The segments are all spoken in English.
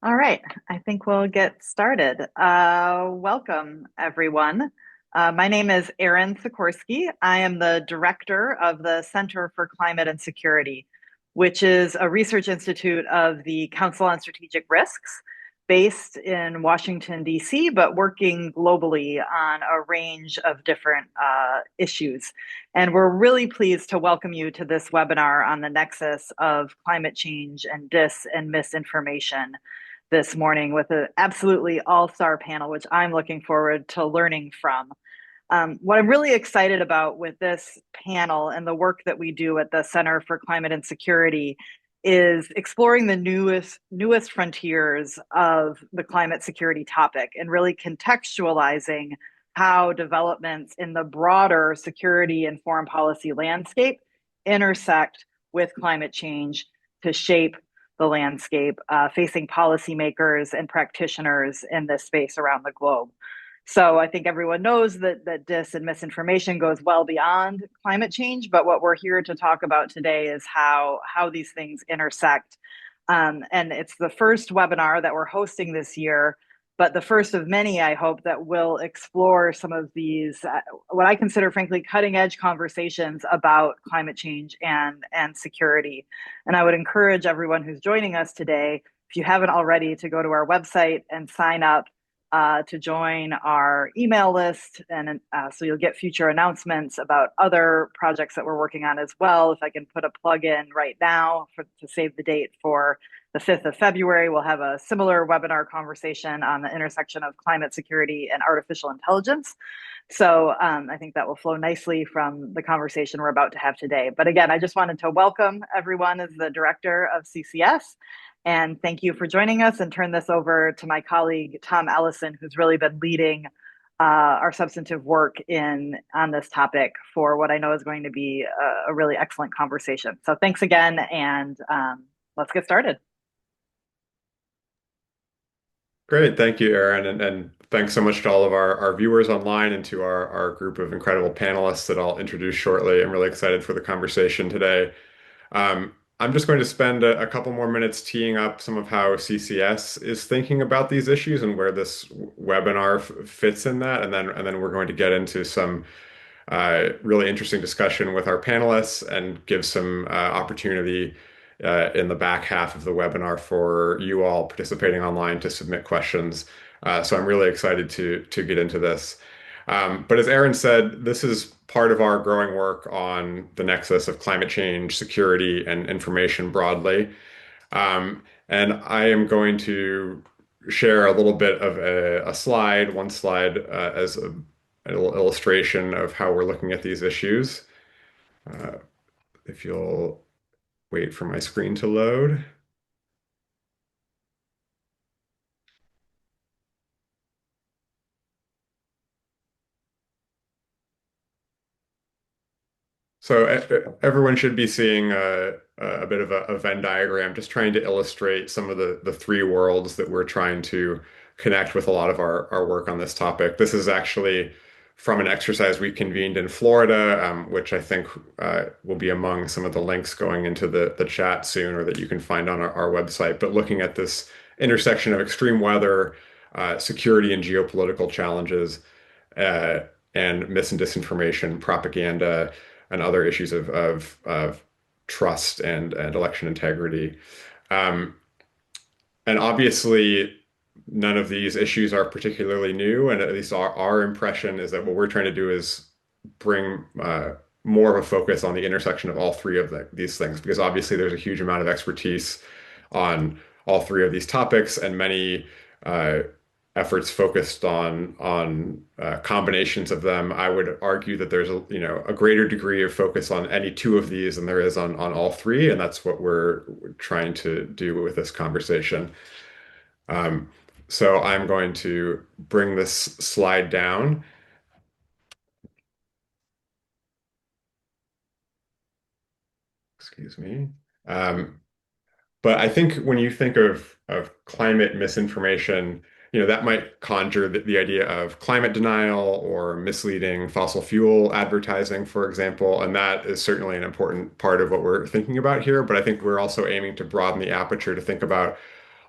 All right, I think we'll get started. Welcome, everyone. My name is Erin Sikorsky. I am the director of the Center for Climate and Security, which is a research institute of the Council on Strategic Risks based in Washington, D.C., but working globally on a range of different issues. And we're really pleased to welcome you to this webinar on the nexus of climate change and dis and misinformation this morning with an absolutely all-star panel, which I'm looking forward to learning from. What I'm really excited about with this panel and the work that we do at the Center for Climate and Security is exploring the newest frontiers of the climate security topic and really contextualizing how developments in the broader security and foreign policy landscape intersect with climate change to shape the landscape facing policymakers and practitioners in this space around the globe. So I think everyone knows that dis and misinformation goes well beyond climate change, but what we're here to talk about today is how these things intersect. And it's the first webinar that we're hosting this year, but the first of many, I hope, that will explore some of these, what I consider, frankly, cutting edge conversations about climate change and security. And I would encourage everyone who's joining us today, if you haven't already, to go to our website and sign up to join our email list. And so you'll get future announcements about other projects that we're working on as well. If I can put a plug in right now to save the date for the 5th of February, we'll have a similar webinar conversation on the intersection of climate security and artificial intelligence. So I think that will flow nicely from the conversation we're about to have today. But again, I just wanted to welcome everyone as the director of CCS. And thank you for joining us, and turn this over to my colleague, Tom Ellison, who's really been leading our substantive work on this topic for what I know is going to be a really excellent conversation. So thanks again, and let's get started. Great. Thank you, Aaron. And thanks so much to all of our viewers online and to our group of incredible panelists that I'll introduce shortly. I'm really excited for the conversation today. I'm just going to spend a couple more minutes teeing up some of how CCS is thinking about these issues and where this webinar fits in that. And then we're going to get into some really interesting discussion with our panelists and give some opportunity in the back half of the webinar for you all participating online to submit questions. So I'm really excited to get into this. But as Aaron said, this is part of our growing work on the nexus of climate change, security, and information broadly. And I am going to share a little bit of a slide, one slide as a little illustration of how we're looking at these issues. Uh, if you'll wait for my screen to load. So everyone should be seeing a bit of a Venn diagram, just trying to illustrate some of the three worlds that we're trying to connect with a lot of our work on this topic. This is actually from an exercise we convened in Florida, which I think will be among some of the links going into the chat soon, or that you can find on our website. But looking at this intersection of extreme weather, security and geopolitical challenges, uh, and mis and disinformation, propaganda, and other issues of trust and election integrity. Um, and obviously, none of these issues are particularly new, and at least our impression is that what we're trying to do is bring more of a focus on the intersection of all three of these things, because obviously there's a huge amount of expertise on all three of these topics, and many uh, efforts focused on combinations of them. I would argue that there's a greater degree of focus on any two of these than there is on all three, and that's what we're trying to do with this conversation. Um, so I'm going to bring this slide down. Excuse me. Um, But I think when you think of climate misinformation, that might conjure the idea of climate denial or misleading fossil fuel advertising, for example. And that is certainly an important part of what we're thinking about here. But I think we're also aiming to broaden the aperture to think about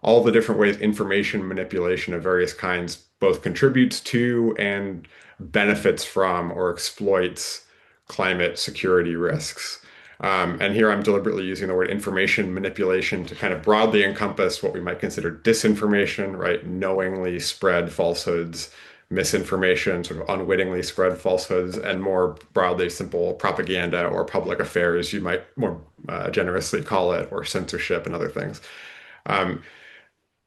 all the different ways information manipulation of various kinds both contributes to and benefits from or exploits climate security risks. And here I'm deliberately using the word information manipulation to kind of broadly encompass what we might consider disinformation, right? Knowingly spread falsehoods, misinformation, sort of unwittingly spread falsehoods, and more broadly, simple propaganda or public affairs, you might more generously call it, or censorship and other things. Um,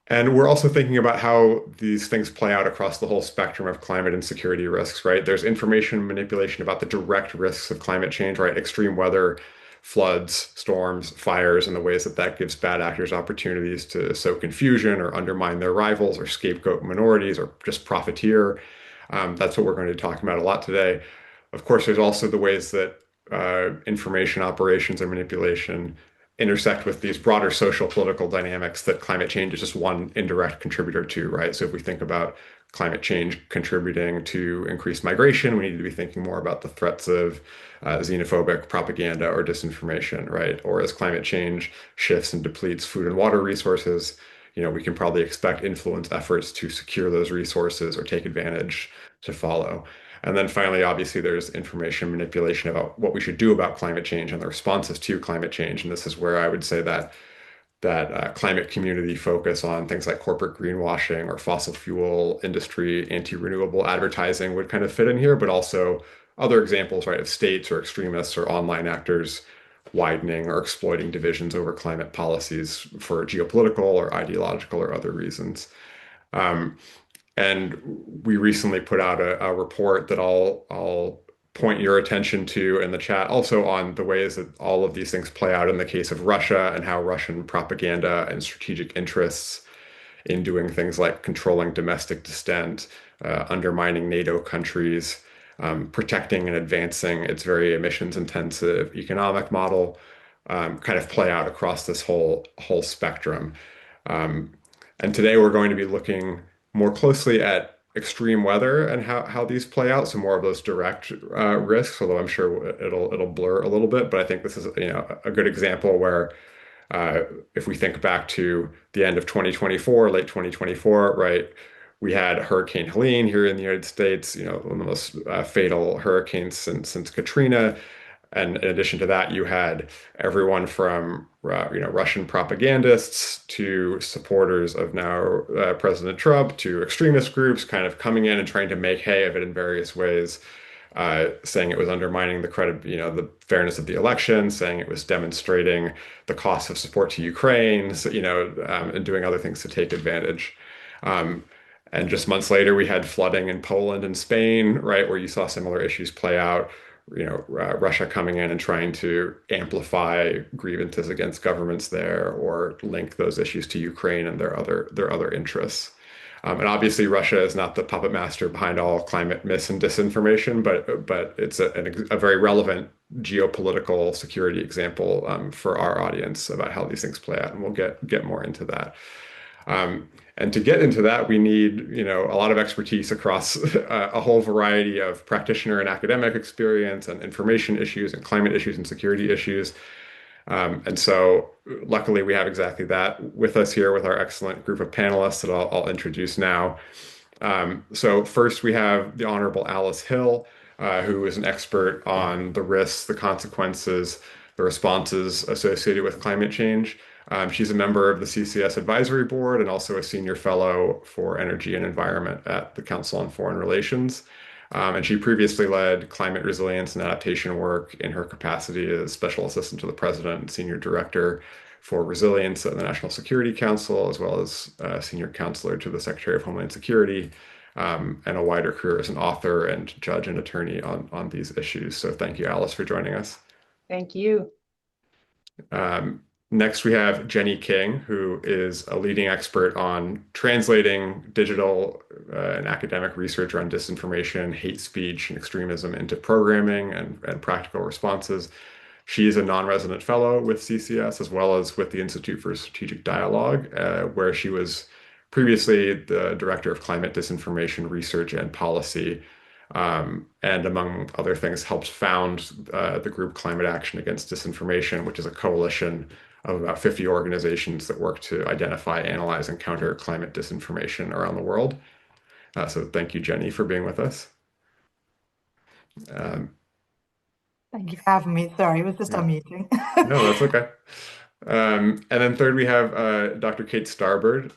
and we're also thinking about how these things play out across the whole spectrum of climate and security risks, right? There's information manipulation about the direct risks of climate change, right? Extreme weather, floods, storms, fires, and the ways that that gives bad actors opportunities to sow confusion or undermine their rivals or scapegoat minorities or just profiteer. That's what we're going to be talking about a lot today. Of course, there's also the ways that information operations and manipulation intersect with these broader social political dynamics that climate change is just one indirect contributor to, right? So if we think about climate change contributing to increased migration, we need to be thinking more about the threats of xenophobic propaganda or disinformation, right? Or as climate change shifts and depletes food and water resources, we can probably expect influence efforts to secure those resources or take advantage to follow. And then finally, obviously, there's information manipulation about what we should do about climate change and the responses to climate change. And this is where I would say that climate community focus on things like corporate greenwashing or fossil fuel industry, anti-renewable advertising would kind of fit in here, but also other examples, right, of states or extremists or online actors widening or exploiting divisions over climate policies for geopolitical or ideological or other reasons. Um, and we recently put out a report that I'll point your attention to in the chat, also on the ways that all of these things play out in the case of Russia and how Russian propaganda and strategic interests in doing things like controlling domestic dissent, undermining NATO countries, protecting and advancing its very emissions intensive economic model, kind of play out across this whole spectrum. Um, and today we're going to be looking more closely at extreme weather and how these play out. So more of those direct risks, although I'm sure it'll blur a little bit. But I think this is a good example where if we think back to the end of 2024, late 2024, right? We had Hurricane Helene here in the United States, one of the most fatal hurricanes since Katrina. And in addition to that, you had everyone from Russian propagandists to supporters of now President Trump to extremist groups kind of coming in and trying to make hay of it in various ways, saying it was undermining the fairness of the election, saying it was demonstrating the cost of support to Ukraine, so, and doing other things to take advantage. Um, and just months later, we had flooding in Poland and Spain, right, where you saw similar issues play out. Russia coming in and trying to amplify grievances against governments there or link those issues to Ukraine and their other interests. And obviously, Russia is not the puppet master behind all climate mis and disinformation, but it's a very relevant geopolitical security example for our audience about how these things play out, and we'll get more into that. And to get into that, we need, a lot of expertise across a whole variety of practitioner and academic experience and information issues and climate issues and security issues. And so luckily we have exactly that with us here with our excellent group of panelists that I'll introduce now. So first we have the Honorable Alice Hill, who is an expert on the risks, the consequences, the responses associated with climate change. She's a member of the CCS Advisory Board and also a senior fellow for energy and environment at the Council on Foreign Relations. And she previously led climate resilience and adaptation work in her capacity as special assistant to the president and senior director for resilience at the National Security Council, as well as senior counselor to the Secretary of Homeland Security, and a wider career as an author and judge and attorney on these issues. So thank you, Alice, for joining us. Thank you. Next, we have Jenny King, who is a leading expert on translating digital and academic research around disinformation, hate speech, and extremism into programming and practical responses. She is a non-resident fellow with CCS as well as with the Institute for Strategic Dialogue, where she was previously the director of climate disinformation research and policy, and among other things, helped found the group Climate Action Against Disinformation, which is a coalition of about 50 organizations that work to identify, analyze, and counter climate disinformation around the world. So thank you, Jenny, for being with us. Um, Thank you for having me. Sorry, it was just yeah. unmuting. No, that's okay. And then third, we have Dr. Kate Starbird.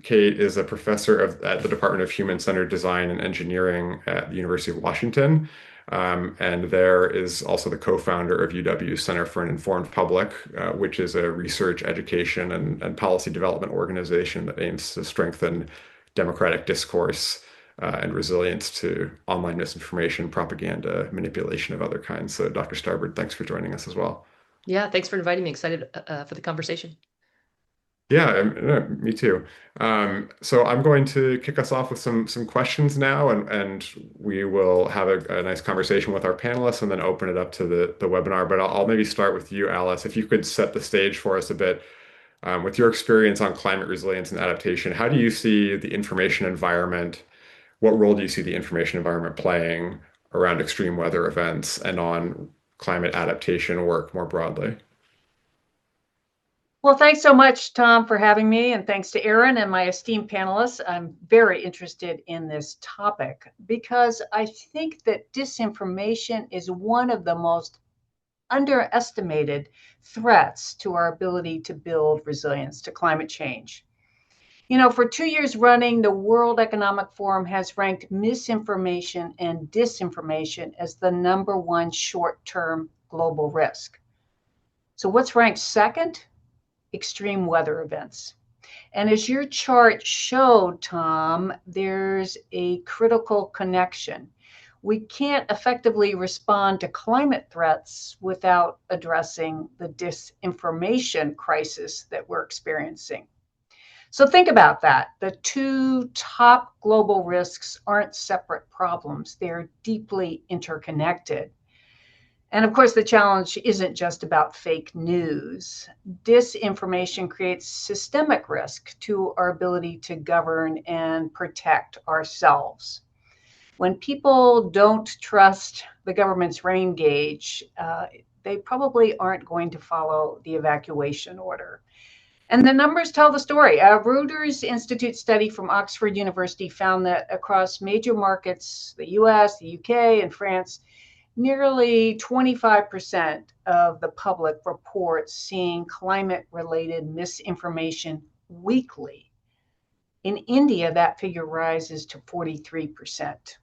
Kate is a professor at the Department of Human-Centered Design and Engineering at the University of Washington. And there is also the co-founder of UW's Center for an Informed Public, which is a research, education, and policy development organization that aims to strengthen democratic discourse and resilience to online misinformation, propaganda, manipulation of other kinds. So, Dr. Starbird, thanks for joining us as well. Yeah, thanks for inviting me. Excited for the conversation. Yeah, me too. So I'm going to kick us off with some questions now, and we will have a nice conversation with our panelists, and then open it up to the webinar. But I'll maybe start with you, Alice. If you could set the stage for us a bit, with your experience on climate resilience and adaptation, how do you see the information environment? What role do you see the information environment playing around extreme weather events and on climate adaptation work more broadly? Well, thanks so much, Tom, for having me, and thanks to Aaron and my esteemed panelists. I'm very interested in this topic because I think that disinformation is one of the most underestimated threats to our ability to build resilience to climate change. You know, for 2 years running, the World Economic Forum has ranked misinformation and disinformation as the #1 short-term global risk. So what's ranked second? Extreme weather events. And as your chart showed, Tom, there's a critical connection. We can't effectively respond to climate threats without addressing the disinformation crisis that we're experiencing. So think about that. The two top global risks aren't separate problems, they're deeply interconnected. And of course, the challenge isn't just about fake news. Disinformation creates systemic risk to our ability to govern and protect ourselves. When people don't trust the government's rain gauge, they probably aren't going to follow the evacuation order. And the numbers tell the story. A Reuters Institute study from Oxford University found that across major markets, the US, the UK, and France, nearly 25% of the public reports seeing climate-related misinformation weekly. In India, that figure rises to 43%.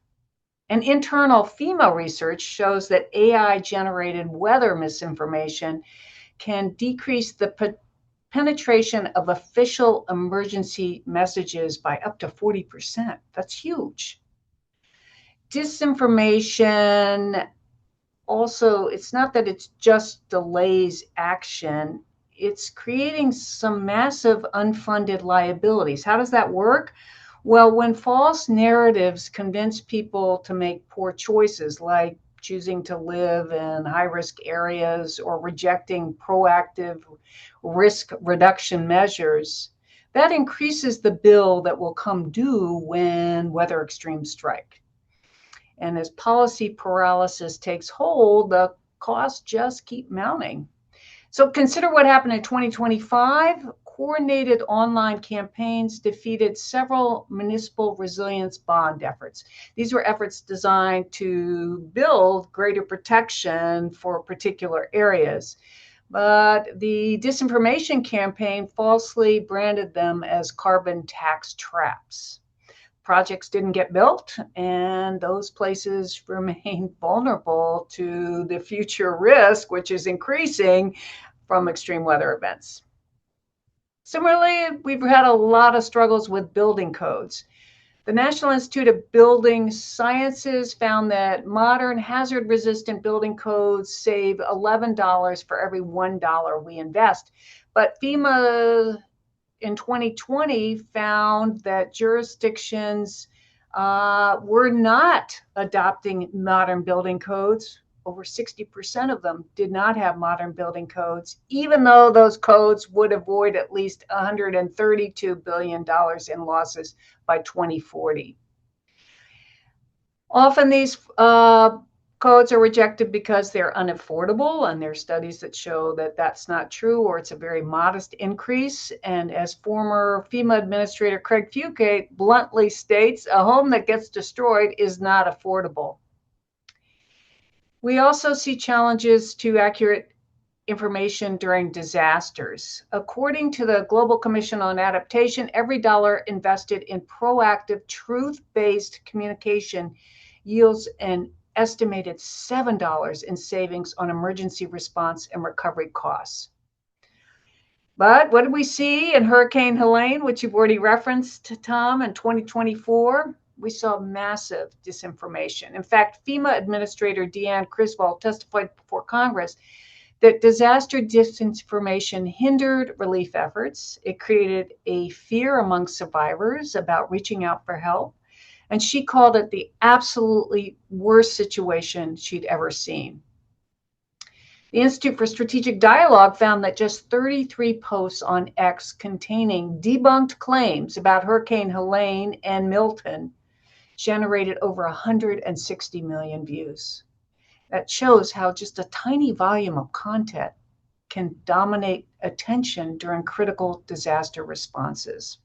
And internal FEMA research shows that AI-generated weather misinformation can decrease the penetration of official emergency messages by up to 40%. That's huge. Disinformation also, it's not that it just delays action, it's creating some massive unfunded liabilities. How does that work? Well, when false narratives convince people to make poor choices, like choosing to live in high-risk areas or rejecting proactive risk reduction measures, that increases the bill that will come due when weather extremes strike. And as policy paralysis takes hold, the costs just keep mounting. So consider what happened in 2025. Coordinated online campaigns defeated several municipal resilience bond efforts. These were efforts designed to build greater protection for particular areas. But the disinformation campaign falsely branded them as carbon tax traps. Projects didn't get built, and those places remain vulnerable to the future risk, which is increasing from extreme weather events. Similarly, we've had a lot of struggles with building codes. The National Institute of Building Sciences found that modern hazard-resistant building codes save $11 for every $1 we invest. But FEMA in 2020 found that jurisdictions were not adopting modern building codes. Over 60% of them did not have modern building codes, even though those codes would avoid at least $132 billion in losses by 2040. Often these codes are rejected because they're unaffordable, and there are studies that show that that's not true, or it's a very modest increase. And as former FEMA Administrator Craig Fugate bluntly states, a home that gets destroyed is not affordable. We also see challenges to accurate information during disasters. According to the Global Commission on Adaptation, every dollar invested in proactive, truth-based communication yields an estimated $7 in savings on emergency response and recovery costs. But what did we see in Hurricane Helene, which you've already referenced, Tom, in 2024? We saw massive disinformation. In fact, FEMA Administrator Deanne Criswell testified before Congress that disaster disinformation hindered relief efforts. It created a fear among survivors about reaching out for help. And she called it the absolutely worst situation she'd ever seen. The Institute for Strategic Dialogue found that just 33 posts on X containing debunked claims about Hurricane Helene and Milton generated over 160 million views. That shows how just a tiny volume of content can dominate attention during critical disaster responses.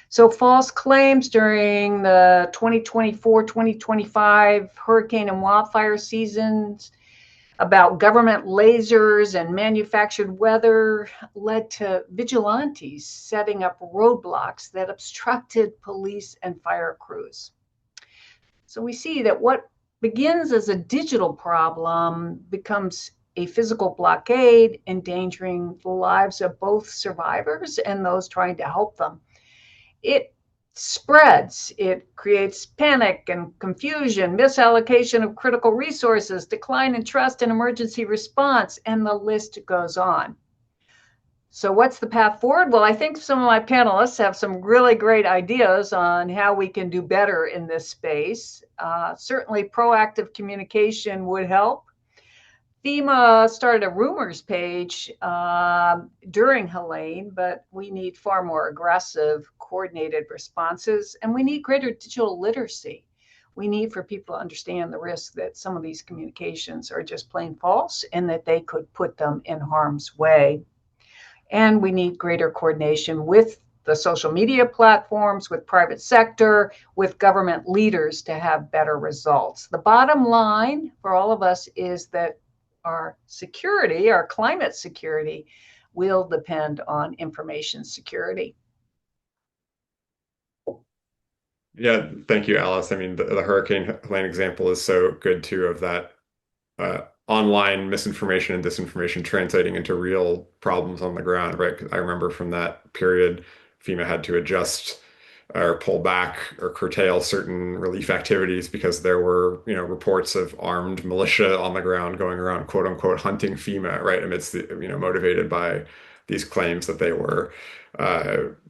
So false claims during the 2024-2025 hurricane and wildfire seasons about government lasers and manufactured weather led to vigilantes setting up roadblocks that obstructed police and fire crews. So we see that what begins as a digital problem becomes a physical blockade, endangering the lives of both survivors and those trying to help them. It spreads, it creates panic and confusion, misallocation of critical resources, decline in trust in emergency response, and the list goes on. So what's the path forward? Well, I think some of my panelists have some really great ideas on how we can do better in this space. Certainly proactive communication would help. FEMA started a rumors page during Helene, but we need far more aggressive, coordinated responses, and we need greater digital literacy. We need for people to understand the risk that some of these communications are just plain false and that they could put them in harm's way. And we need greater coordination with the social media platforms, with private sector, with government leaders to have better results. The bottom line for all of us is that our security, our climate security, will depend on information security. Yeah, thank you, Alice. I mean, the Hurricane Helene example is so good too, of that online misinformation and disinformation translating into real problems on the ground, right? 'Cause I remember from that period, FEMA had to adjust or pull back or curtail certain relief activities because there were, reports of armed militia on the ground going around, quote unquote, hunting FEMA, right? Amidst the, motivated by these claims that they were,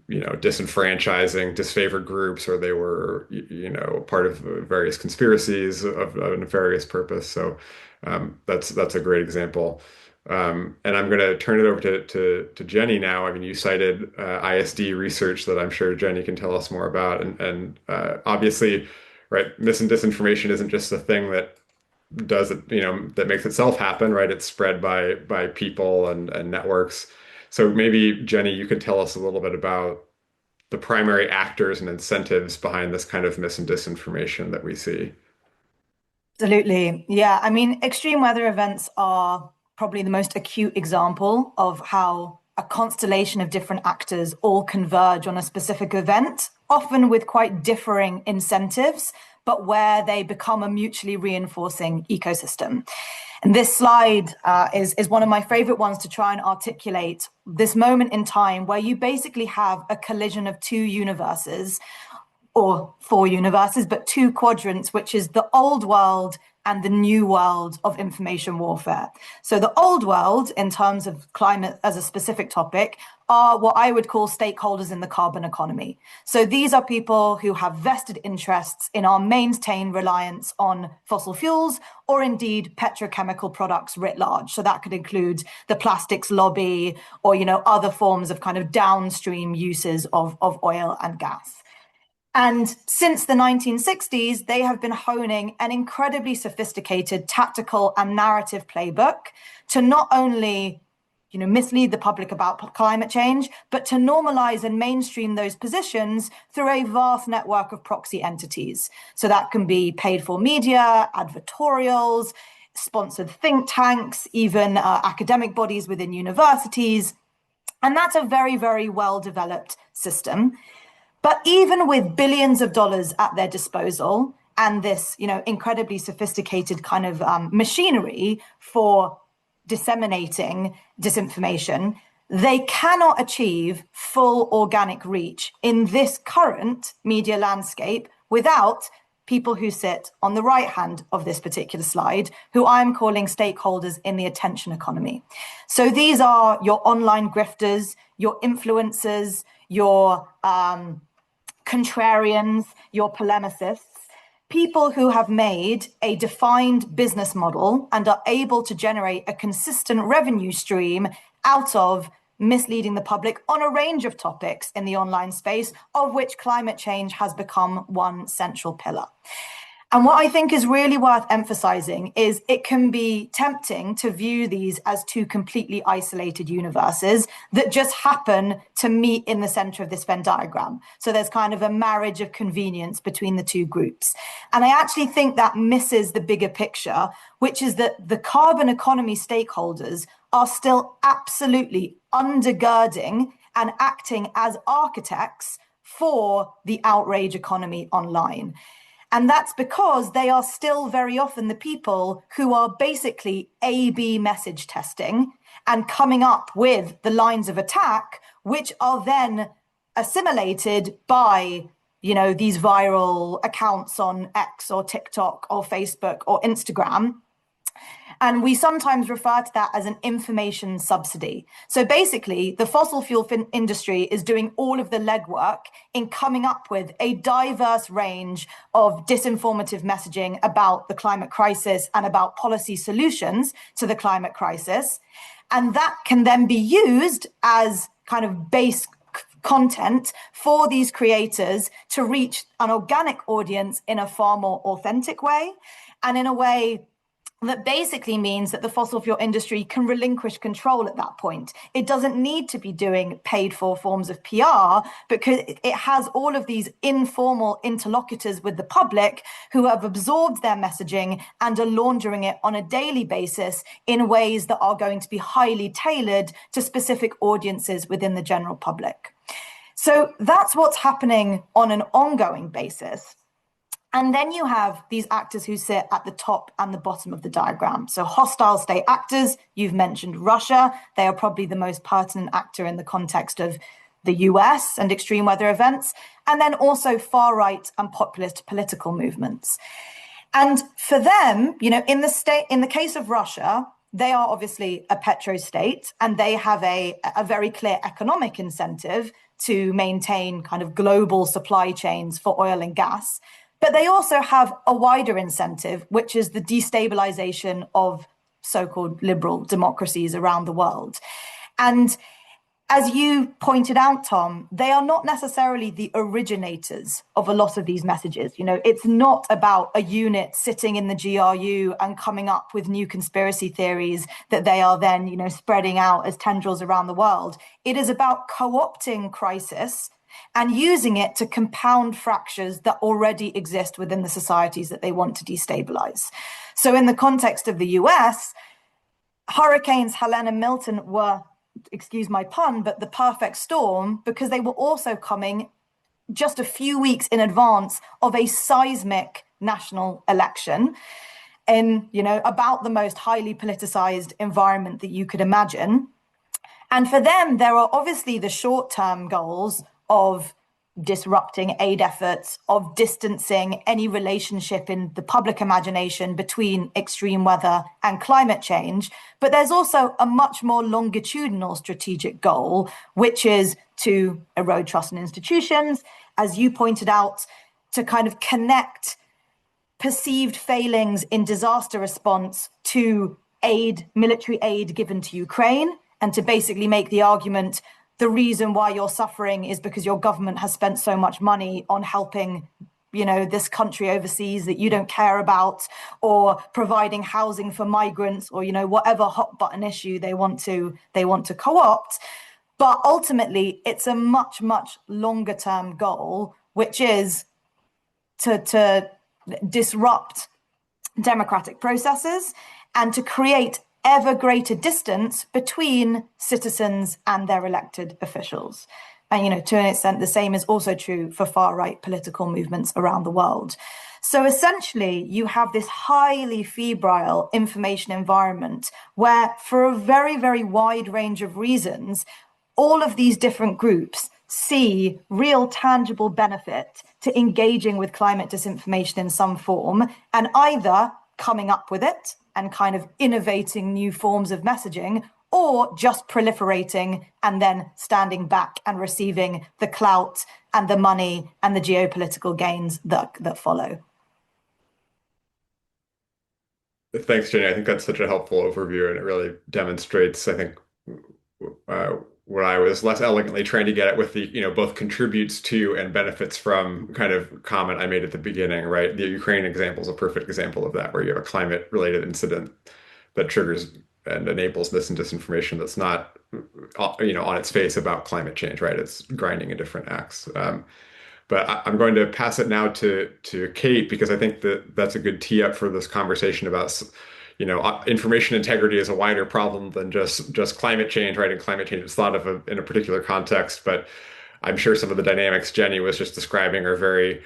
disenfranchising disfavored groups, or they were, part of various conspiracies of a nefarious purpose. So that's a great example. And I'm going to turn it over to Jenny now. I mean, you cited ISD research that I'm sure Jenny can tell us more about. And obviously, right, mis and disinformation isn't just a thing that does it, that makes itself happen, right? It's spread by people and networks. So maybe, Jenny, you could tell us a little bit about the primary actors and incentives behind this kind of mis and disinformation that we see. Absolutely. Yeah. I mean, extreme weather events are probably the most acute example of how a constellation of different actors all converge on a specific event, often with quite differing incentives, but where they become a mutually reinforcing ecosystem. And this slide is one of my favorite ones to try and articulate this moment in time where you basically have a collision of two universes, or four universes, but two quadrants, which is the old world and the new world of information warfare. So the old world, in terms of climate as a specific topic, are what I would call stakeholders in the carbon economy. So these are people who have vested interests in our maintained reliance on fossil fuels, or indeed petrochemical products writ large. So that could include the plastics lobby, or other forms of kind of downstream uses of oil and gas. And since the 1960s, they have been honing an incredibly sophisticated tactical and narrative playbook to not only mislead the public about climate change, but to normalize and mainstream those positions through a vast network of proxy entities. So that can be paid for media, advertorials, sponsored think tanks, even academic bodies within universities. And that's a very, very well-developed system. But even with billions of dollars at their disposal and this, incredibly sophisticated kind of machinery for disseminating disinformation, they cannot achieve full organic reach in this current media landscape without people who sit on the right hand of this particular slide, who I'm calling stakeholders in the attention economy. So these are your online grifters, your influencers, your contrarians, your polemicists, people who have made a defined business model and are able to generate a consistent revenue stream out of misleading the public on a range of topics in the online space, of which climate change has become one central pillar. And what I think is really worth emphasizing is it can be tempting to view these as two completely isolated universes that just happen to meet in the center of this Venn diagram. So there's kind of a marriage of convenience between the two groups. And I actually think that misses the bigger picture, which is that the carbon economy stakeholders are still absolutely undergirding and acting as architects for the outrage economy online. And that's because they are still very often the people who are basically A/B message testing and coming up with the lines of attack, which are then assimilated by, these viral accounts on X or TikTok or Facebook or Instagram. And we sometimes refer to that as an information subsidy. So basically, the fossil fuel industry is doing all of the legwork in coming up with a diverse range of disinformative messaging about the climate crisis and about policy solutions to the climate crisis. And that can then be used as kind of base content for these creators to reach an organic audience in a far more authentic way, and in a way that basically means that the fossil fuel industry can relinquish control at that point. It doesn't need to be doing paid for forms of PR because it has all of these informal interlocutors with the public who have absorbed their messaging and are laundering it on a daily basis in ways that are going to be highly tailored to specific audiences within the general public. So that's what's happening on an ongoing basis. And then you have these actors who sit at the top and the bottom of the diagram. So hostile state actors, you've mentioned Russia. They are probably the most pertinent actor in the context of the US and extreme weather events. And then also far right and populist political movements. And for them, in the case of Russia, they are obviously a petro-state and they have a very clear economic incentive to maintain kind of global supply chains for oil and gas. But they also have a wider incentive, which is the destabilization of so-called liberal democracies around the world. And as you pointed out, Tom, they are not necessarily the originators of a lot of these messages. It's not about a unit sitting in the GRU and coming up with new conspiracy theories that they are then, spreading out as tendrils around the world. It is about co-opting crisis and using it to compound fractures that already exist within the societies that they want to destabilize. So in the context of the US, Hurricanes Helene and Milton were, excuse my pun, but the perfect storm because they were also coming just a few weeks in advance of a seismic national election in, about the most highly politicized environment that you could imagine. And for them, there are obviously the short-term goals of disrupting aid efforts, of distancing any relationship in the public imagination between extreme weather and climate change. But there's also a much more longitudinal strategic goal, which is to erode trust in institutions, as you pointed out, to kind of connect perceived failings in disaster response to military aid given to Ukraine, and to basically make the argument, the reason why you're suffering is because your government has spent so much money on helping, this country overseas that you don't care about, or providing housing for migrants, or, whatever hot button issue they want to co-opt. But ultimately, it's a much, much longer term goal, which is to disrupt democratic processes and to create ever greater distance between citizens and their elected officials. And, to an extent, the same is also true for far-right political movements around the world. So essentially, you have this highly febrile information environment where, for a very, very wide range of reasons, all of these different groups see real tangible benefit to engaging with climate disinformation in some form, and either coming up with it and kind of innovating new forms of messaging, or just proliferating and then standing back and receiving the clout and the money and the geopolitical gains that follow. Thanks, Jenny. I think that's such a helpful overview, and it really demonstrates, I think, what I was less elegantly trying to get at with the, both contributes to and benefits from kind of comment I made at the beginning, right? The Ukraine example is a perfect example of that, where you have a climate-related incident that triggers and enables this and disinformation that's not, on its face about climate change, right? It's grinding a different axe. But I'm going to pass it now to Kate, because I think that's a good tee up for this conversation about, information integrity is a wider problem than just climate change, right? And climate change is thought of in a particular context, but I'm sure some of the dynamics Jenny was just describing are very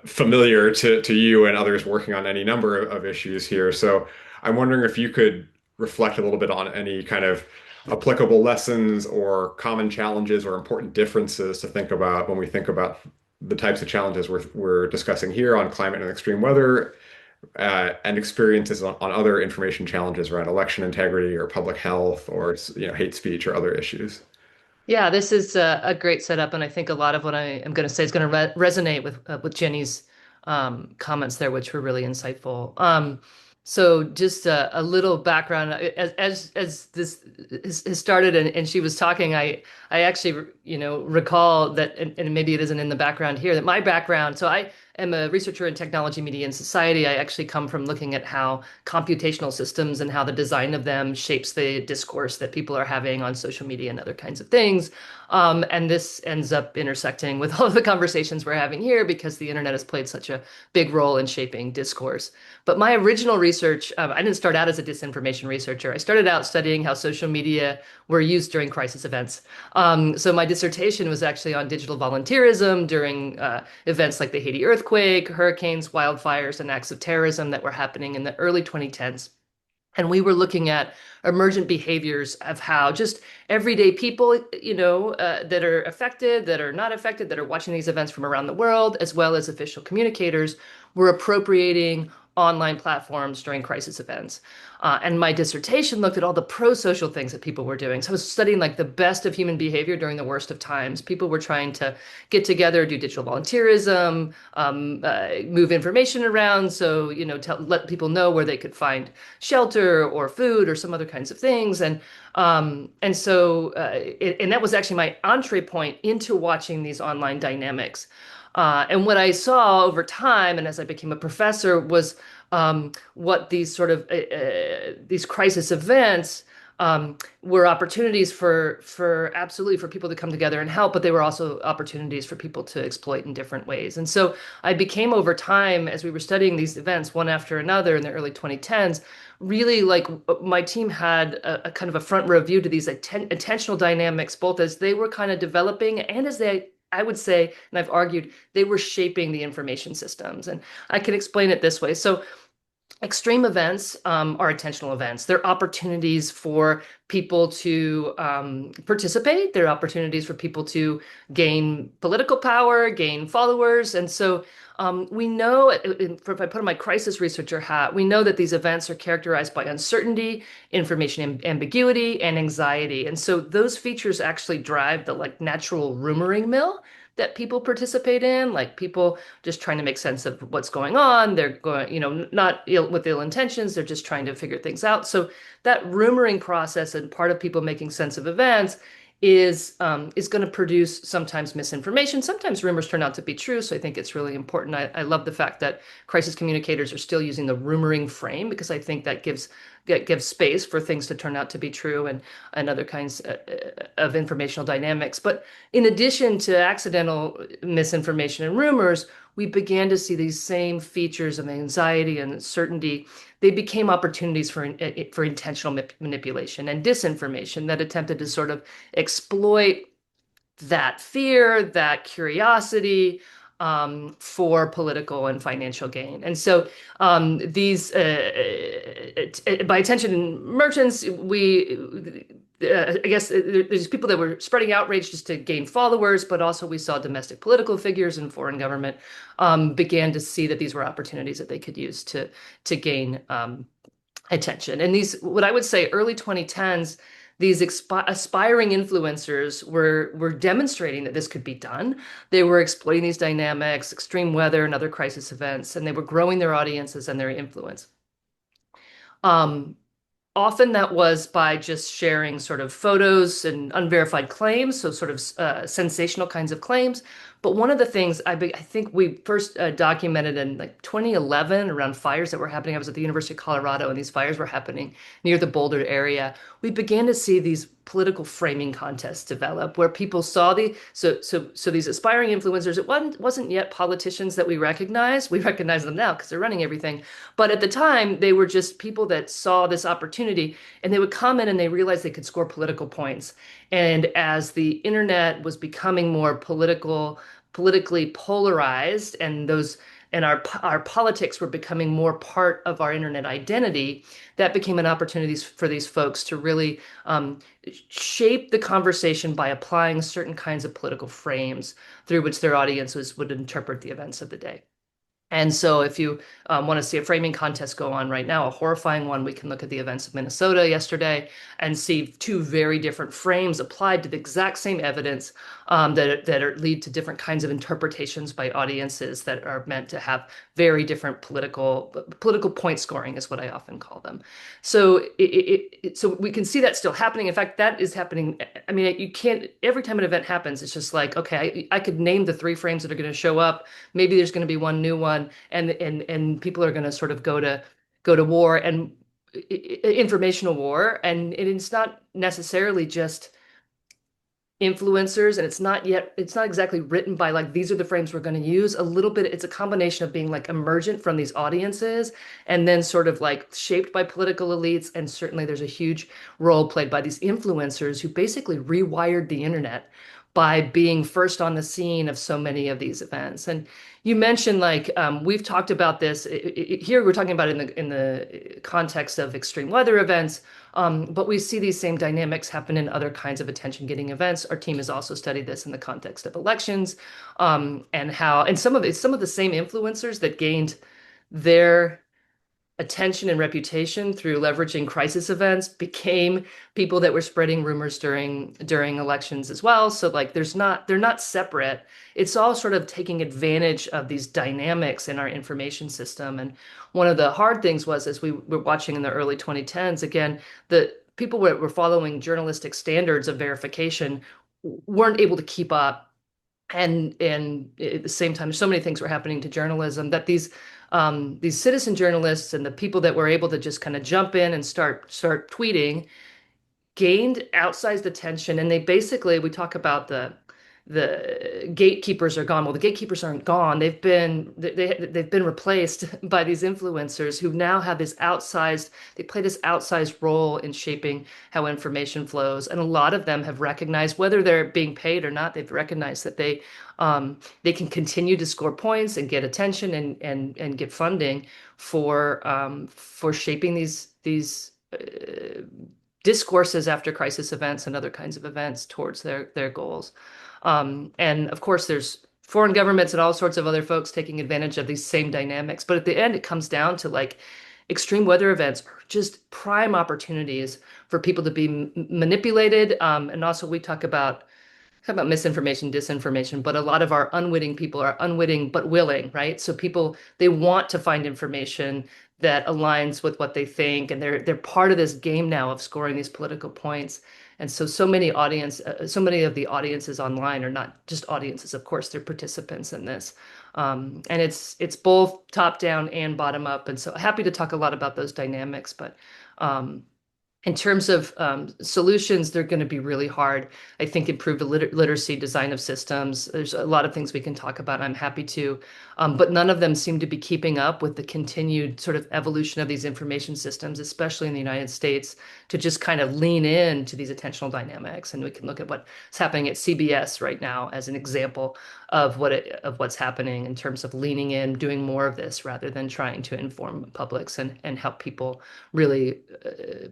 familiar to you and others working on any number of issues here. So I'm wondering if you could reflect a little bit on any kind of applicable lessons or common challenges or important differences to think about when we think about the types of challenges we're discussing here on climate and extreme weather, and experiences on other information challenges around election integrity or public health or hate speech or other issues. Yeah, this is a great setup, and I think a lot of what I am going to say is going to resonate with Jenny's comments there, which were really insightful. So just a little background as this has started and she was talking, I actually recall that, and maybe it isn't in the background here, that my background. So I am a researcher in technology, media, and society. I actually come from looking at how computational systems and how the design of them shapes the discourse that people are having on social media and other kinds of things. And this ends up intersecting with all of the conversations we're having here because the internet has played such a big role in shaping discourse. But my original research, I didn't start out as a disinformation researcher. I started out studying how social media were used during crisis events. So my dissertation was actually on digital volunteerism during events like the Haiti earthquake, hurricanes, wildfires, and acts of terrorism that were happening in the early 2010s. And we were looking at emergent behaviors of how just everyday people, that are affected, that are not affected, that are watching these events from around the world, as well as official communicators, were appropriating online platforms during crisis events. And my dissertation looked at all the pro-social things that people were doing. So I was studying like the best of human behavior during the worst of times. People were trying to get together, do digital volunteerism, move information around. So, let people know where they could find shelter or food or some other kinds of things. And so that was actually my entree point into watching these online dynamics. And what I saw over time, and as I became a professor, was what these sort of these crisis events were opportunities for absolutely for people to come together and help, but they were also opportunities for people to exploit in different ways. And so I became, over time, as we were studying these events one after another in the early 2010s, really like my team had a kind of a front row view to these attentional dynamics, both as they were kind of developing and as I would say, and I've argued, they were shaping the information systems. And I can explain it this way. So extreme events are attentional events. They're opportunities for people to participate. They're opportunities for people to gain political power, gain followers. And so we know, if I put on my crisis researcher hat, we know that these events are characterized by uncertainty, information ambiguity, and anxiety. And so those features actually drive the natural rumoring mill that people participate in, like people just trying to make sense of what's going on. They're going, not with ill intentions, they're just trying to figure things out. So that rumoring process and part of people making sense of events is going to produce sometimes misinformation. Sometimes rumors turn out to be true. So I think it's really important. I love the fact that crisis communicators are still using the rumoring frame, because I think that gives space for things to turn out to be true, and other kinds of informational dynamics. But in addition to accidental misinformation and rumors, we began to see these same features of anxiety and uncertainty. They became opportunities for intentional manipulation and disinformation that attempted to sort of exploit that fear, that curiosity, for political and financial gain. And so these, by attention merchants, I guess there's people that were spreading outrage just to gain followers, but also we saw domestic political figures and foreign government began to see that these were opportunities that they could use to gain attention. And these, what I would say, early 2010s, these aspiring influencers were demonstrating that this could be done. They were exploiting these dynamics, extreme weather and other crisis events, and they were growing their audiences and their influence. Often that was by just sharing sort of photos and unverified claims, so sort of sensational kinds of claims. But one of the things I think we first documented in like 2011 around fires that were happening. I was at the University of Colorado, and these fires were happening near the Boulder area. We began to see these political framing contests develop, where people saw so these aspiring influencers. It wasn't yet politicians that we recognized. We recognize them now because they're running everything. But at the time, they were just people that saw this opportunity, and they would come in and they realized they could score political points. And as the internet was becoming more politically polarized, and our politics were becoming more part of our internet identity, that became an opportunity for these folks to really shape the conversation by applying certain kinds of political frames through which their audiences would interpret the events of the day. And so if you want to see a framing contest go on right now, a horrifying one, we can look at the events of Minnesota yesterday and see two very different frames applied to the exact same evidence that lead to different kinds of interpretations by audiences that are meant to have very different political point scoring, is what I often call them. So so we can see that still happening. In fact, that is happening. I mean, you can't, every time an event happens, it's just like, okay, I could name the three frames that are going to show up. Maybe there's going to be one new one, and people are going to sort of go to war, and informational war, and it's not necessarily just influencers, and it's not exactly written by like, these are the frames we're going to use. A little bit, it's a combination of being like emergent from these audiences, and then sort of like shaped by political elites. And certainly there's a huge role played by these influencers who basically rewired the internet by being first on the scene of so many of these events. And you mentioned, like, we've talked about this here. We're talking about it in the context of extreme weather events, but we see these same dynamics happen in other kinds of attention-getting events. Our team has also studied this in the context of elections, and some of the same influencers that gained their attention and reputation through leveraging crisis events became people that were spreading rumors during elections as well. So like, they're not separate. It's all sort of taking advantage of these dynamics in our information system. And one of the hard things was, as we were watching in the early 2010s, again, the people were following journalistic standards of verification weren't able to keep up. And at the same time, so many things were happening to journalism that these citizen journalists and the people that were able to just kind of jump in and start tweeting gained outsized attention. And they basically, we talk about the gatekeepers are gone. Well, the gatekeepers aren't gone. They've been replaced by these influencers who now have they play this outsized role in shaping how information flows. And a lot of them have recognized, whether they're being paid or not, they've recognized that they can continue to score points and get attention and get funding for shaping these discourses after crisis events and other kinds of events towards their goals. And of course, there's foreign governments and all sorts of other folks taking advantage of these same dynamics. But at the end, it comes down to like, extreme weather events are just prime opportunities for people to be manipulated. And also we talk about misinformation, disinformation, but a lot of our unwitting people are unwitting but willing, right? So people, they want to find information that aligns with what they think, and they're part of this game now of scoring these political points. And so many of the audiences online are not just audiences, of course, they're participants in this. And it's both top down and bottom up. And so happy to talk a lot about those dynamics, but in terms of solutions, they're going to be really hard. I think improve the literacy, design of systems. There's a lot of things we can talk about. I'm happy to, but none of them seem to be keeping up with the continued sort of evolution of these information systems, especially in the United States, to just kind of lean into these attentional dynamics. And we can look at what's happening at CBS right now as an example of what's happening in terms of leaning in, doing more of this rather than trying to inform publics and help people really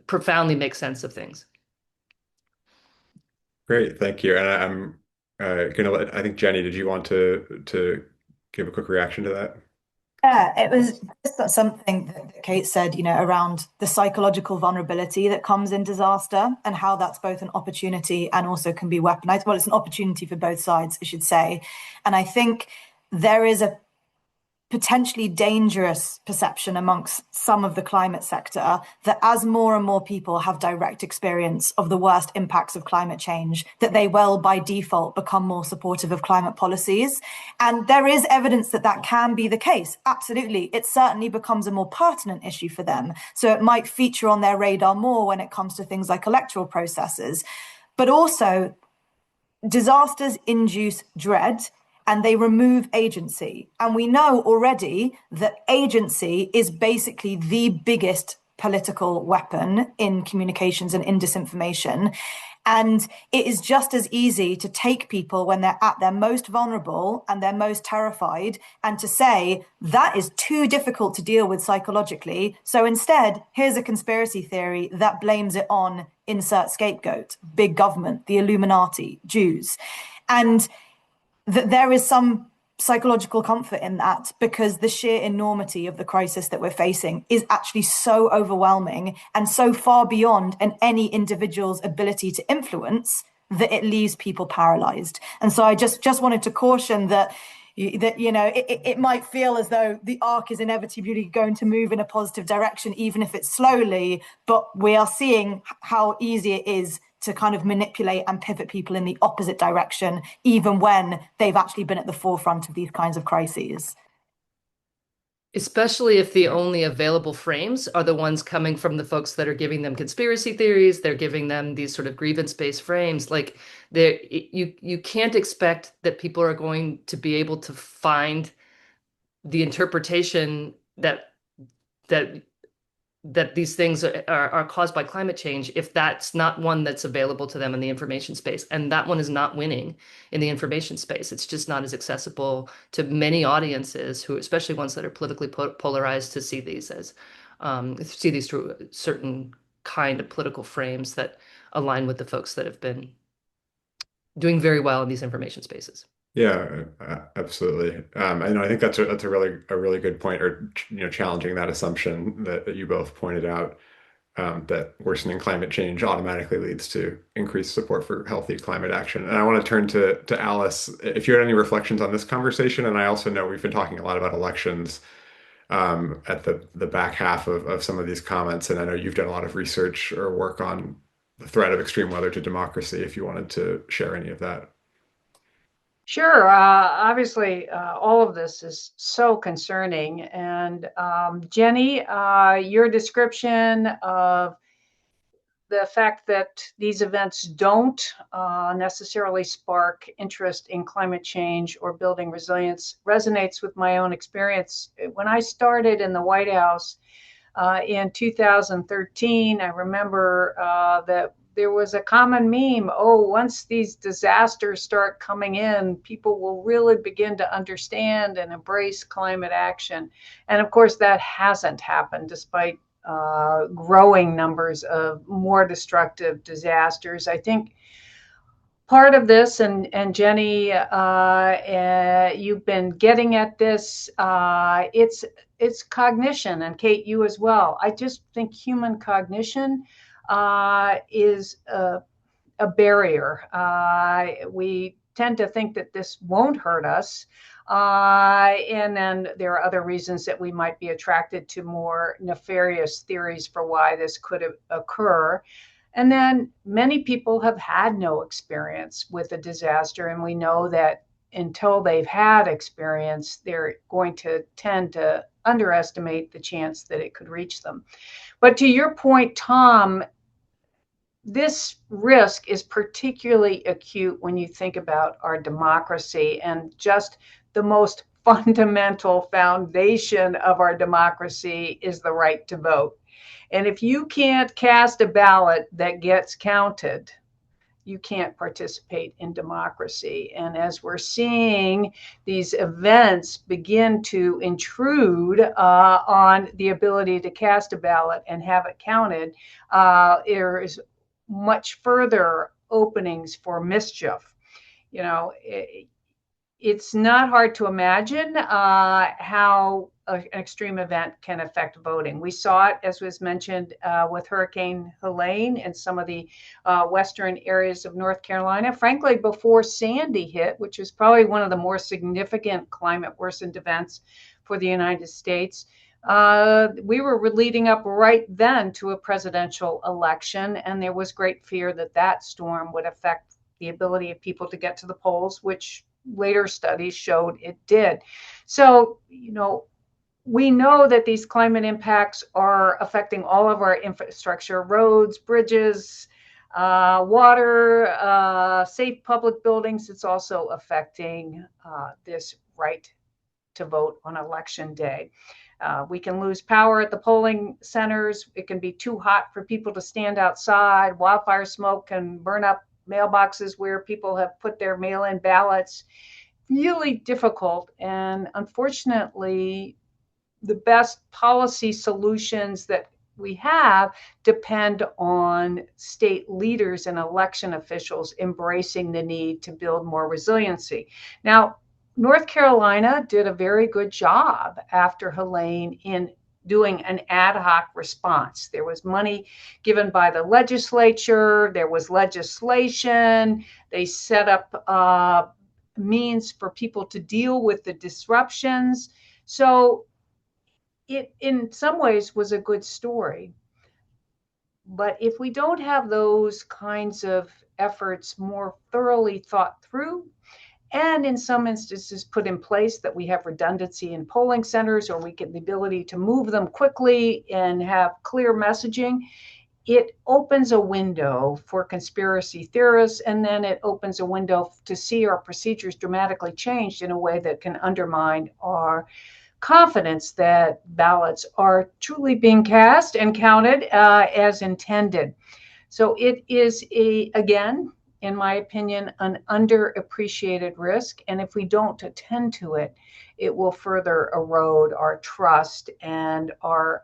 profoundly make sense of things. Great, thank you. And I'm gonna I think Jenny, did you want to give a quick reaction to that? Yeah, it was just something that Kate said, around the psychological vulnerability that comes in disaster and how that's both an opportunity and also can be weaponized. Well, it's an opportunity for both sides, I should say. And I think there is a potentially dangerous perception amongst some of the climate sector that as more and more people have direct experience of the worst impacts of climate change, that they will by default become more supportive of climate policies. And there is evidence that that can be the case. Absolutely. It certainly becomes a more pertinent issue for them. So it might feature on their radar more when it comes to things like electoral processes. But also, disasters induce dread and they remove agency. And we know already that agency is basically the biggest political weapon in communications and in disinformation. And it is just as easy to take people when they're at their most vulnerable and they're most terrified and to say, that is too difficult to deal with psychologically. So instead, here's a conspiracy theory that blames it on insert scapegoat, big government, the Illuminati, Jews. And there is some psychological comfort in that because the sheer enormity of the crisis that we're facing is actually so overwhelming and so far beyond any individual's ability to influence that it leaves people paralyzed. And so I just wanted to caution that it might feel as though the arc is inevitably going to move in a positive direction, even if it's slowly, but we are seeing how easy it is to kind of manipulate and pivot people in the opposite direction, even when they've actually been at the forefront of these kinds of crises. Especially if the only available frames are the ones coming from the folks that are giving them conspiracy theories, they're giving them these sort of grievance-based frames. Like you can't expect that people are going to be able to find the interpretation that these things are caused by climate change if that's not one that's available to them in the information space. And that one is not winning in the information space. It's just not as accessible to many audiences who, especially ones that are politically polarized, to see these as see these through certain kind of political frames that align with the folks that have been doing very well in these information spaces. Yeah, absolutely. And I think that's a really good point, or challenging that assumption that you both pointed out, that worsening climate change automatically leads to increased support for healthy climate action. And I want to turn to Alice, if you had any reflections on this conversation. And I also know we've been talking a lot about elections at the back half of some of these comments, and I know you've done a lot of research or work on the threat of extreme weather to democracy. If you wanted to share any of that. Sure. Obviously, all of this is so concerning. And Jenny, your description of the fact that these events don't necessarily spark interest in climate change or building resilience resonates with my own experience. When I started in the White House in 2013, I remember that there was a common meme. Oh, once these disasters start coming in, people will really begin to understand and embrace climate action. And of course, that hasn't happened despite growing numbers of more destructive disasters. I think part of this, and Jenny, you've been getting at this, it's cognition, and Kate, you as well. I just think human cognition is a barrier. We tend to think that this won't hurt us. And then there are other reasons that we might be attracted to more nefarious theories for why this could occur. And then many people have had no experience with a disaster. And we know that until they've had experience, they're going to tend to underestimate the chance that it could reach them. But to your point, Tom, this risk is particularly acute when you think about our democracy and just the most fundamental foundation of our democracy is the right to vote. And if you can't cast a ballot that gets counted, you can't participate in democracy. And as we're seeing these events begin to intrude on the ability to cast a ballot and have it counted, there is much further openings for mischief. You know, it's not hard to imagine how an extreme event can affect voting. We saw it, as was mentioned, with Hurricane Helene in some of the western areas of North Carolina. Frankly, before Sandy hit, which is probably one of the more significant climate worsened events for the United States, we were leading up right then to a presidential election, and there was great fear that that storm would affect the ability of people to get to the polls, which later studies showed it did. So, you know, we know that these climate impacts are affecting all of our infrastructure, roads, bridges, water, safe public buildings. It's also affecting this right to vote on election day. We can lose power at the polling centers. It can be too hot for people to stand outside. Wildfire smoke can burn up mailboxes where people have put their mail-in ballots. Really difficult. And unfortunately, the best policy solutions that we have depend on state leaders and election officials embracing the need to build more resiliency. Now, North Carolina did a very good job after Helene in doing an ad hoc response. There was money given by the legislature, there was legislation, they set up means for people to deal with the disruptions. So it, in some ways, was a good story. But if we don't have those kinds of efforts more thoroughly thought through, and in some instances put in place that we have redundancy in polling centers, or we get the ability to move them quickly and have clear messaging, it opens a window for conspiracy theorists, and then it opens a window to see our procedures dramatically changed in a way that can undermine our confidence that ballots are truly being cast and counted as intended. So it is, again, in my opinion, an underappreciated risk. And if we don't attend to it, it will further erode our trust and our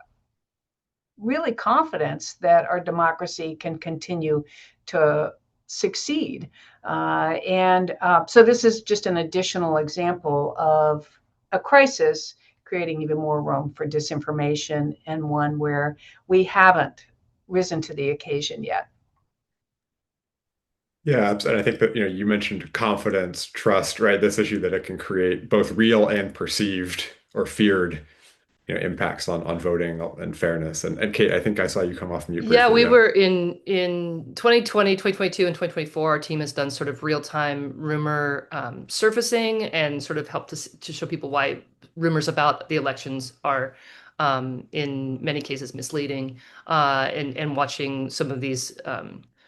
really confidence that our democracy can continue to succeed. So this is just an additional example of a crisis creating even more room for disinformation, and one where we haven't risen to the occasion yet. Yeah, and I think that you mentioned confidence, trust, right? This issue that it can create both real and perceived or feared impacts on voting and fairness. And Kate, I think I saw you come off mute Yeah, briefly. we were in 2020, 2022, and 2024. Our team has done sort of real-time rumor surfacing and sort of helped to show people why rumors about the elections are in many cases misleading, and watching some of these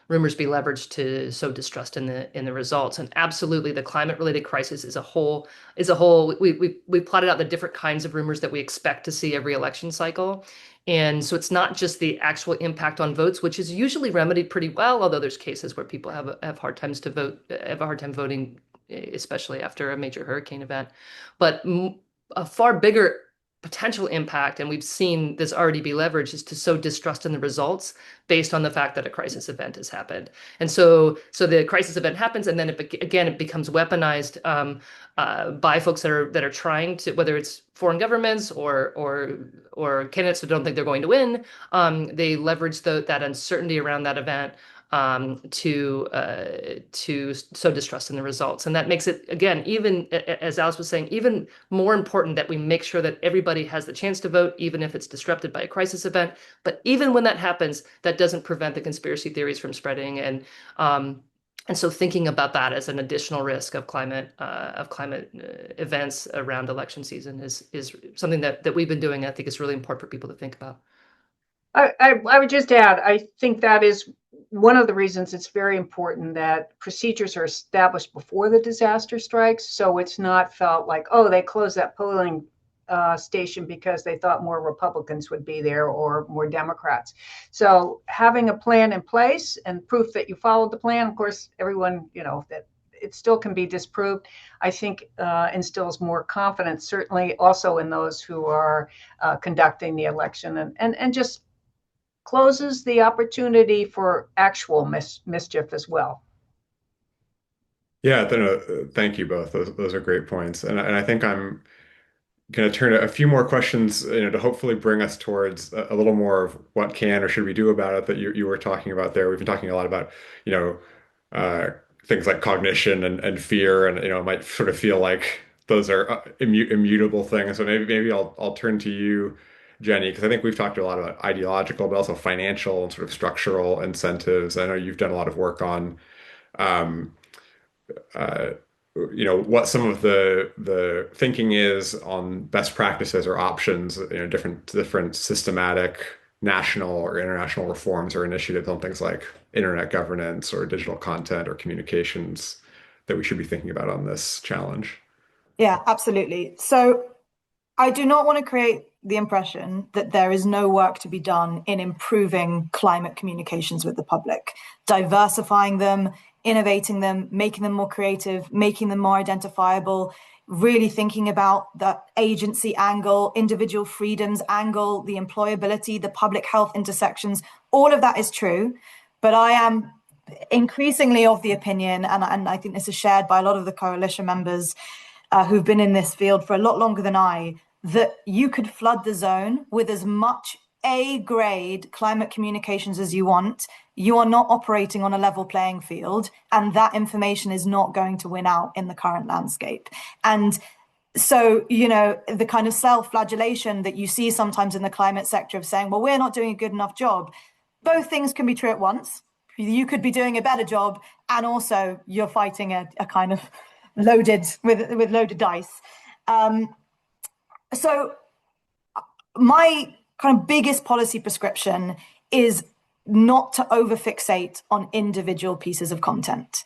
rumors be leveraged to sow distrust in the results. And absolutely, the climate-related crisis is a whole. We plotted out the different kinds of rumors that we expect to see every election cycle. And so it's not just the actual impact on votes, which is usually remedied pretty well, although there's cases where people have a hard time voting, especially after a major hurricane event. But a far bigger potential impact, and we've seen this already be leveraged, is to sow distrust in the results based on the fact that a crisis event has happened. And so the crisis event happens, and then it becomes weaponized by folks that are trying to, whether it's foreign governments or candidates who don't think they're going to win. They leverage that uncertainty around that event to sow distrust in the results. And that makes it, again, even as Alice was saying, even more important that we make sure that everybody has the chance to vote, even if it's disrupted by a crisis event. But even when that happens, that doesn't prevent the conspiracy theories from spreading. And so thinking about that as an additional risk of climate events around election season is something that we've been doing. I think is really important for people to think about. I would just add, I think that is one of the reasons it's very important that procedures are established before the disaster strikes. So it's not felt like, oh, they closed that polling station because they thought more Republicans would be there or more Democrats. So having a plan in place and proof that you followed the plan, of course, everyone, that it still can be disproved, I think instills more confidence, certainly also in those who are conducting the election and just closes the opportunity for actual mischief as well. Yeah, thank you both. Those are great points. And I think I'm going to turn a few more questions, to hopefully bring us towards a little more of what can or should we do about it that you were talking about there. We've been talking a lot about, uh, things like cognition and fear, and it might sort of feel like those are immutable things. So maybe I'll turn to you, Jenny, because I think we've talked a lot about ideological, but also financial and sort of structural incentives. I know you've done a lot of work on um, uh, what some of the thinking is on best practices or options, different systematic national or international reforms or initiatives on things like internet governance or digital content or communications that we should be thinking about on this challenge. Yeah, absolutely. So I do not want to create the impression that there is no work to be done in improving climate communications with the public, diversifying them, innovating them, making them more creative, making them more identifiable, really thinking about the agency angle, individual freedoms angle, the employability, the public health intersections. All of that is true. But I am increasingly of the opinion, and I think this is shared by a lot of the coalition members who've been in this field for a lot longer than I, that you could flood the zone with as much A-grade climate communications as you want. You are not operating on a level playing field, and that information is not going to win out in the current landscape. And so, the kind of self-flagellation that you see sometimes in the climate sector of saying, well, we're not doing a good enough job. Both things can be true at once. You could be doing a better job, and also you're fighting a kind of loaded dice. So my kind of biggest policy prescription is not to overfixate on individual pieces of content.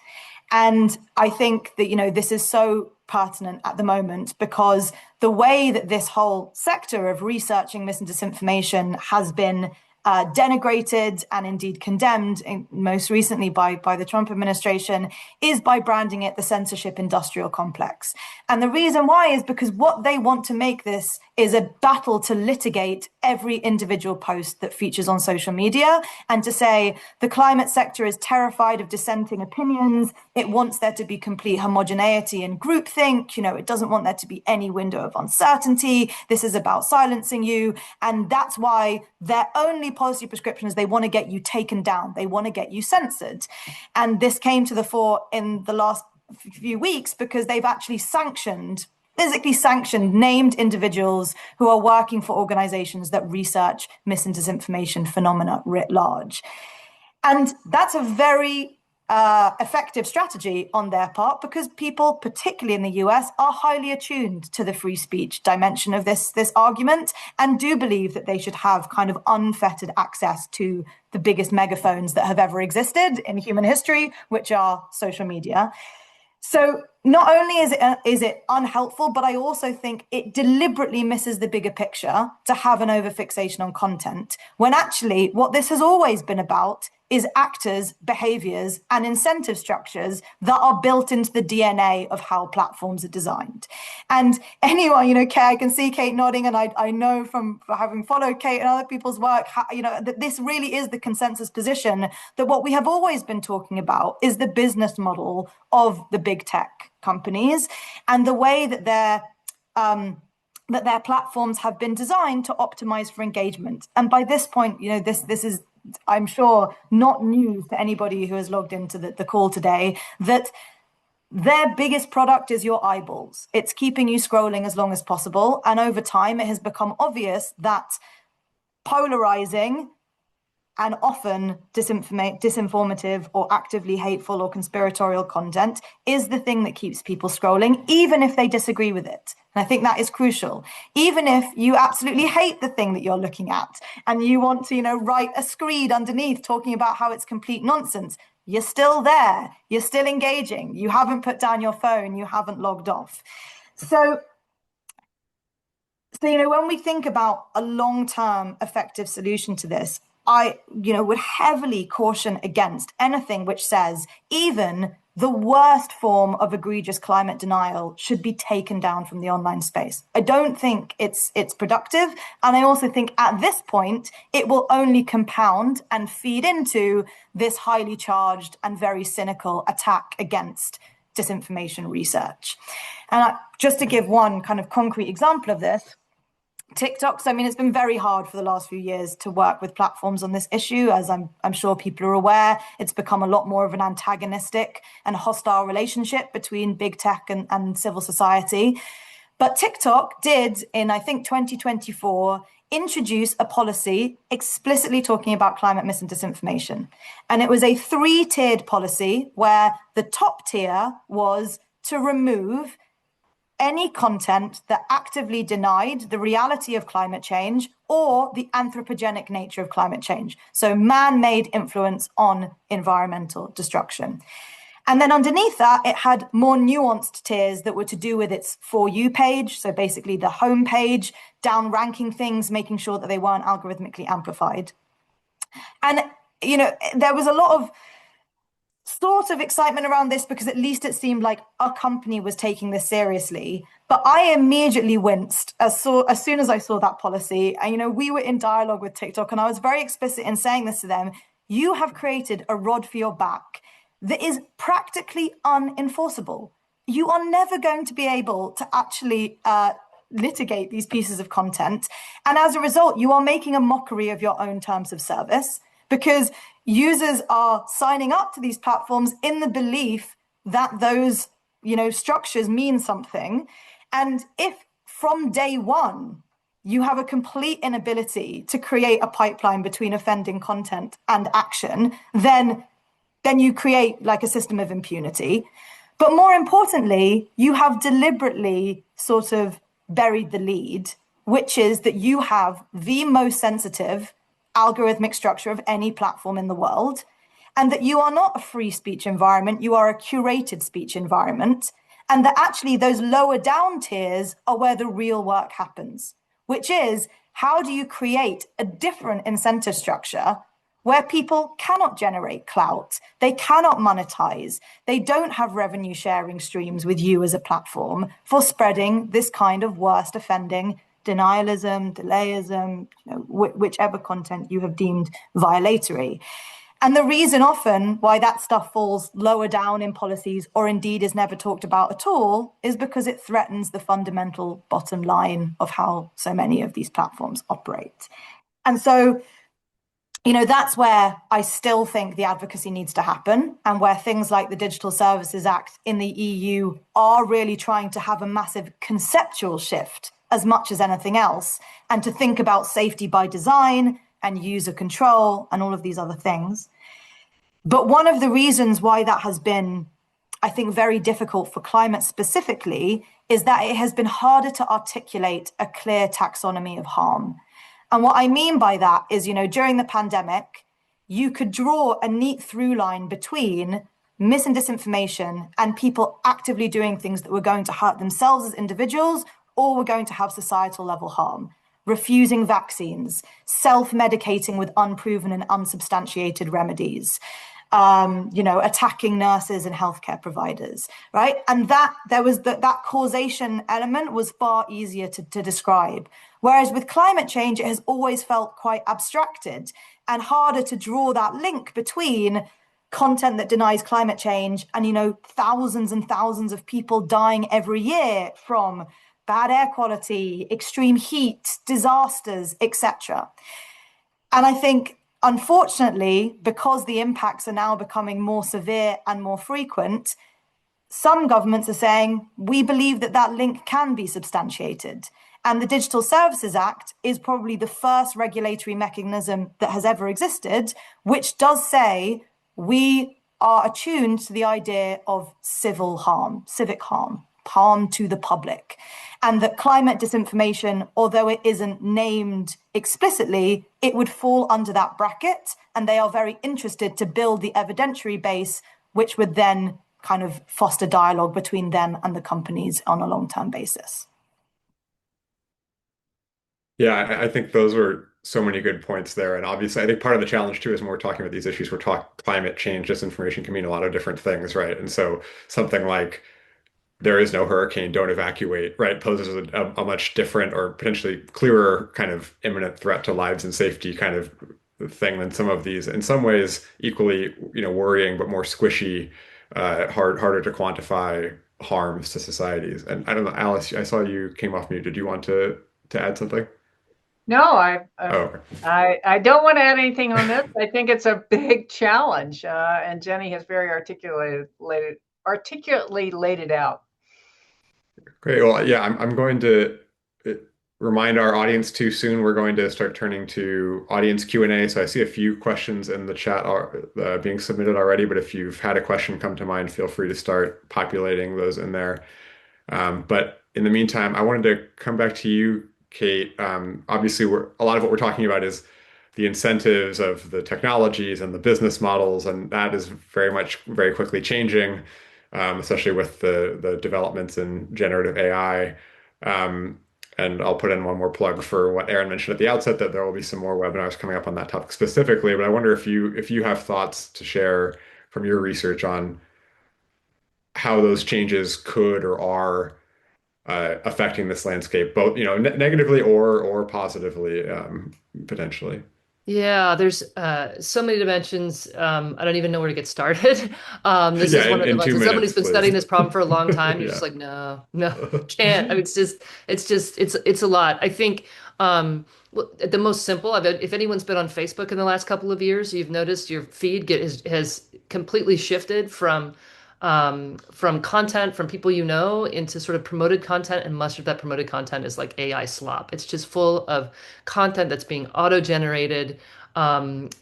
And I think that, this is so pertinent at the moment because the way that this whole sector of researching mis and disinformation has been denigrated and indeed condemned most recently by the Trump administration is by branding it the censorship industrial complex. And the reason why is because what they want to make this is a battle to litigate every individual post that features on social media and to say the climate sector is terrified of dissenting opinions. It wants there to be complete homogeneity and groupthink. It doesn't want there to be any window of uncertainty. This is about silencing you. And that's why their only policy prescription is they want to get you taken down. They want to get you censored. And this came to the fore in the last few weeks because they've actually physically sanctioned named individuals who are working for organizations that research mis and disinformation phenomena writ large. And that's a very effective strategy on their part because people, particularly in the US, are highly attuned to the free speech dimension of this argument and do believe that they should have kind of unfettered access to the biggest megaphones that have ever existed in human history, which are social media. So not only is it unhelpful, but I also think it deliberately misses the bigger picture to have an overfixation on content, when actually what this has always been about is actors, behaviors, and incentive structures that are built into the DNA of how platforms are designed. And anyone, I can see Kate nodding, and I know from having followed Kate and other people's work, that this really is the consensus position, that what we have always been talking about is the business model of the big tech companies and the way that their platforms have been designed to optimize for engagement. And by this point, this is I'm sure not news to anybody who has logged into the call today, that their biggest product is your eyeballs. It's keeping you scrolling as long as possible. And over time, it has become obvious that polarizing and often disinformative or actively hateful or conspiratorial content is the thing that keeps people scrolling, even if they disagree with it. And I think that is crucial. Even if you absolutely hate the thing that you're looking at and you want to, write a screed underneath talking about how it's complete nonsense, you're still there. You're still engaging. You haven't put down your phone. You haven't logged off. So, when we think about a long-term effective solution to this, I, would heavily caution against anything which says even the worst form of egregious climate denial should be taken down from the online space. I don't think it's productive. And I also think at this point, it will only compound and feed into this highly charged and very cynical attack against disinformation research. And just to give one kind of concrete example of this, TikTok. So, it's been very hard for the last few years to work with platforms on this issue. As I'm sure people are aware, it's become a lot more of an antagonistic and hostile relationship between big tech and civil society. But TikTok did, in I think 2024, introduce a policy explicitly talking about climate mis and disinformation. And it was a 3-tiered policy where the top tier was to remove any content that actively denied the reality of climate change or the anthropogenic nature of climate change. So man-made influence on environmental destruction. And then underneath that, it had more nuanced tiers that were to do with its For You page. So basically the home page, down ranking things, making sure that they weren't algorithmically amplified. And, there was a lot of sort of excitement around this because at least it seemed like a company was taking this seriously. But I immediately winced as soon as I saw that policy. And, we were in dialogue with TikTok and I was very explicit in saying this to them. You have created a rod for your back that is practically unenforceable. You are never going to be able to actually litigate these pieces of content. And as a result, you are making a mockery of your own terms of service because users are signing up to these platforms in the belief that those, structures mean something. And if from day one, you have a complete inability to create a pipeline between offending content and action, then you create like a system of impunity. But more importantly, you have deliberately sort of buried the lead, which is that you have the most sensitive algorithmic structure of any platform in the world, and that you are not a free speech environment, you are a curated speech environment, and that actually those lower down tiers are where the real work happens, which is how do you create a different incentive structure where people cannot generate clout, they cannot monetize, they don't have revenue sharing streams with you as a platform for spreading this kind of worst offending denialism, delayism, whichever content you have deemed violatory. And the reason often why that stuff falls lower down in policies or indeed is never talked about at all is because it threatens the fundamental bottom line of how so many of these platforms operate. And so, that's where I still think the advocacy needs to happen and where things like the Digital Services Act in the EU are really trying to have a massive conceptual shift as much as anything else, and to think about safety by design and user control and all of these other things. But one of the reasons why that has been, I think, very difficult for climate specifically is that it has been harder to articulate a clear taxonomy of harm. And what I mean by that is, during the pandemic, you could draw a neat through line between mis and disinformation and people actively doing things that were going to hurt themselves as individuals or were going to have societal level harm. Refusing vaccines, self-medicating with unproven and unsubstantiated remedies, attacking nurses and healthcare providers, right? And that there was that causation element was far easier to describe. Whereas with climate change, it has always felt quite abstracted and harder to draw that link between content that denies climate change and, thousands and thousands of people dying every year from bad air quality, extreme heat, disasters, etc. And I think Unfortunately, because the impacts are now becoming more severe and more frequent, some governments are saying, we believe that that link can be substantiated. And the Digital Services Act is probably the first regulatory mechanism that has ever existed, which does say we are attuned to the idea of civil harm, civic harm, harm to the public. And that climate disinformation, although it isn't named explicitly, it would fall under that bracket. And they are very interested to build the evidentiary base, which would then kind of foster dialogue between them and the companies on a long-term basis. Yeah, I think those were so many good points there. And obviously, I think part of the challenge too is when we're talking about these issues, we're talking climate change, disinformation can mean a lot of different things, right? And so something like there is no hurricane, don't evacuate, right, poses a much different or potentially clearer kind of imminent threat to lives and safety kind of thing than some of these, in some ways, equally, worrying, but more squishy, harder to quantify harms to societies. And I don't know, Alice, I saw you came off mute. Did you want to add something? No, Oh, okay. I don't want to add anything on this. I think it's a big challenge, and Jenny has very articulately laid it out. Great. Well, yeah, I'm going to uh, remind our audience too soon. We're going to start turning to audience Q&A. So I see a few questions in the chat are being submitted already, but if you've had a question come to mind, feel free to start populating those in there. But in the meantime, I wanted to come back to you, Kate. Obviously, a lot of what we're talking about is the incentives of the technologies and the business models, and that is very quickly changing, especially with the developments in generative AI. Um, and I'll put in one more plug for what Aaron mentioned at the outset, that there will be some more webinars coming up on that topic specifically. But I wonder if you have thoughts to share from your research on how those changes could or are affecting this landscape, both negatively or positively, potentially. Yeah, there's so many dimensions. I don't even know where to get started. This Yeah, is one of the in ones, two as someone who's minutes, been studying please. this problem for a long time, you're just Yeah. like, no, no, can't. I mean, it's a lot. I think at the most simple, if anyone's been on Facebook in the last couple of years, you've noticed your feed has completely shifted from content from people you know into sort of promoted content, and much of that promoted content is like AI slop. It's just full of content that's being auto-generated, and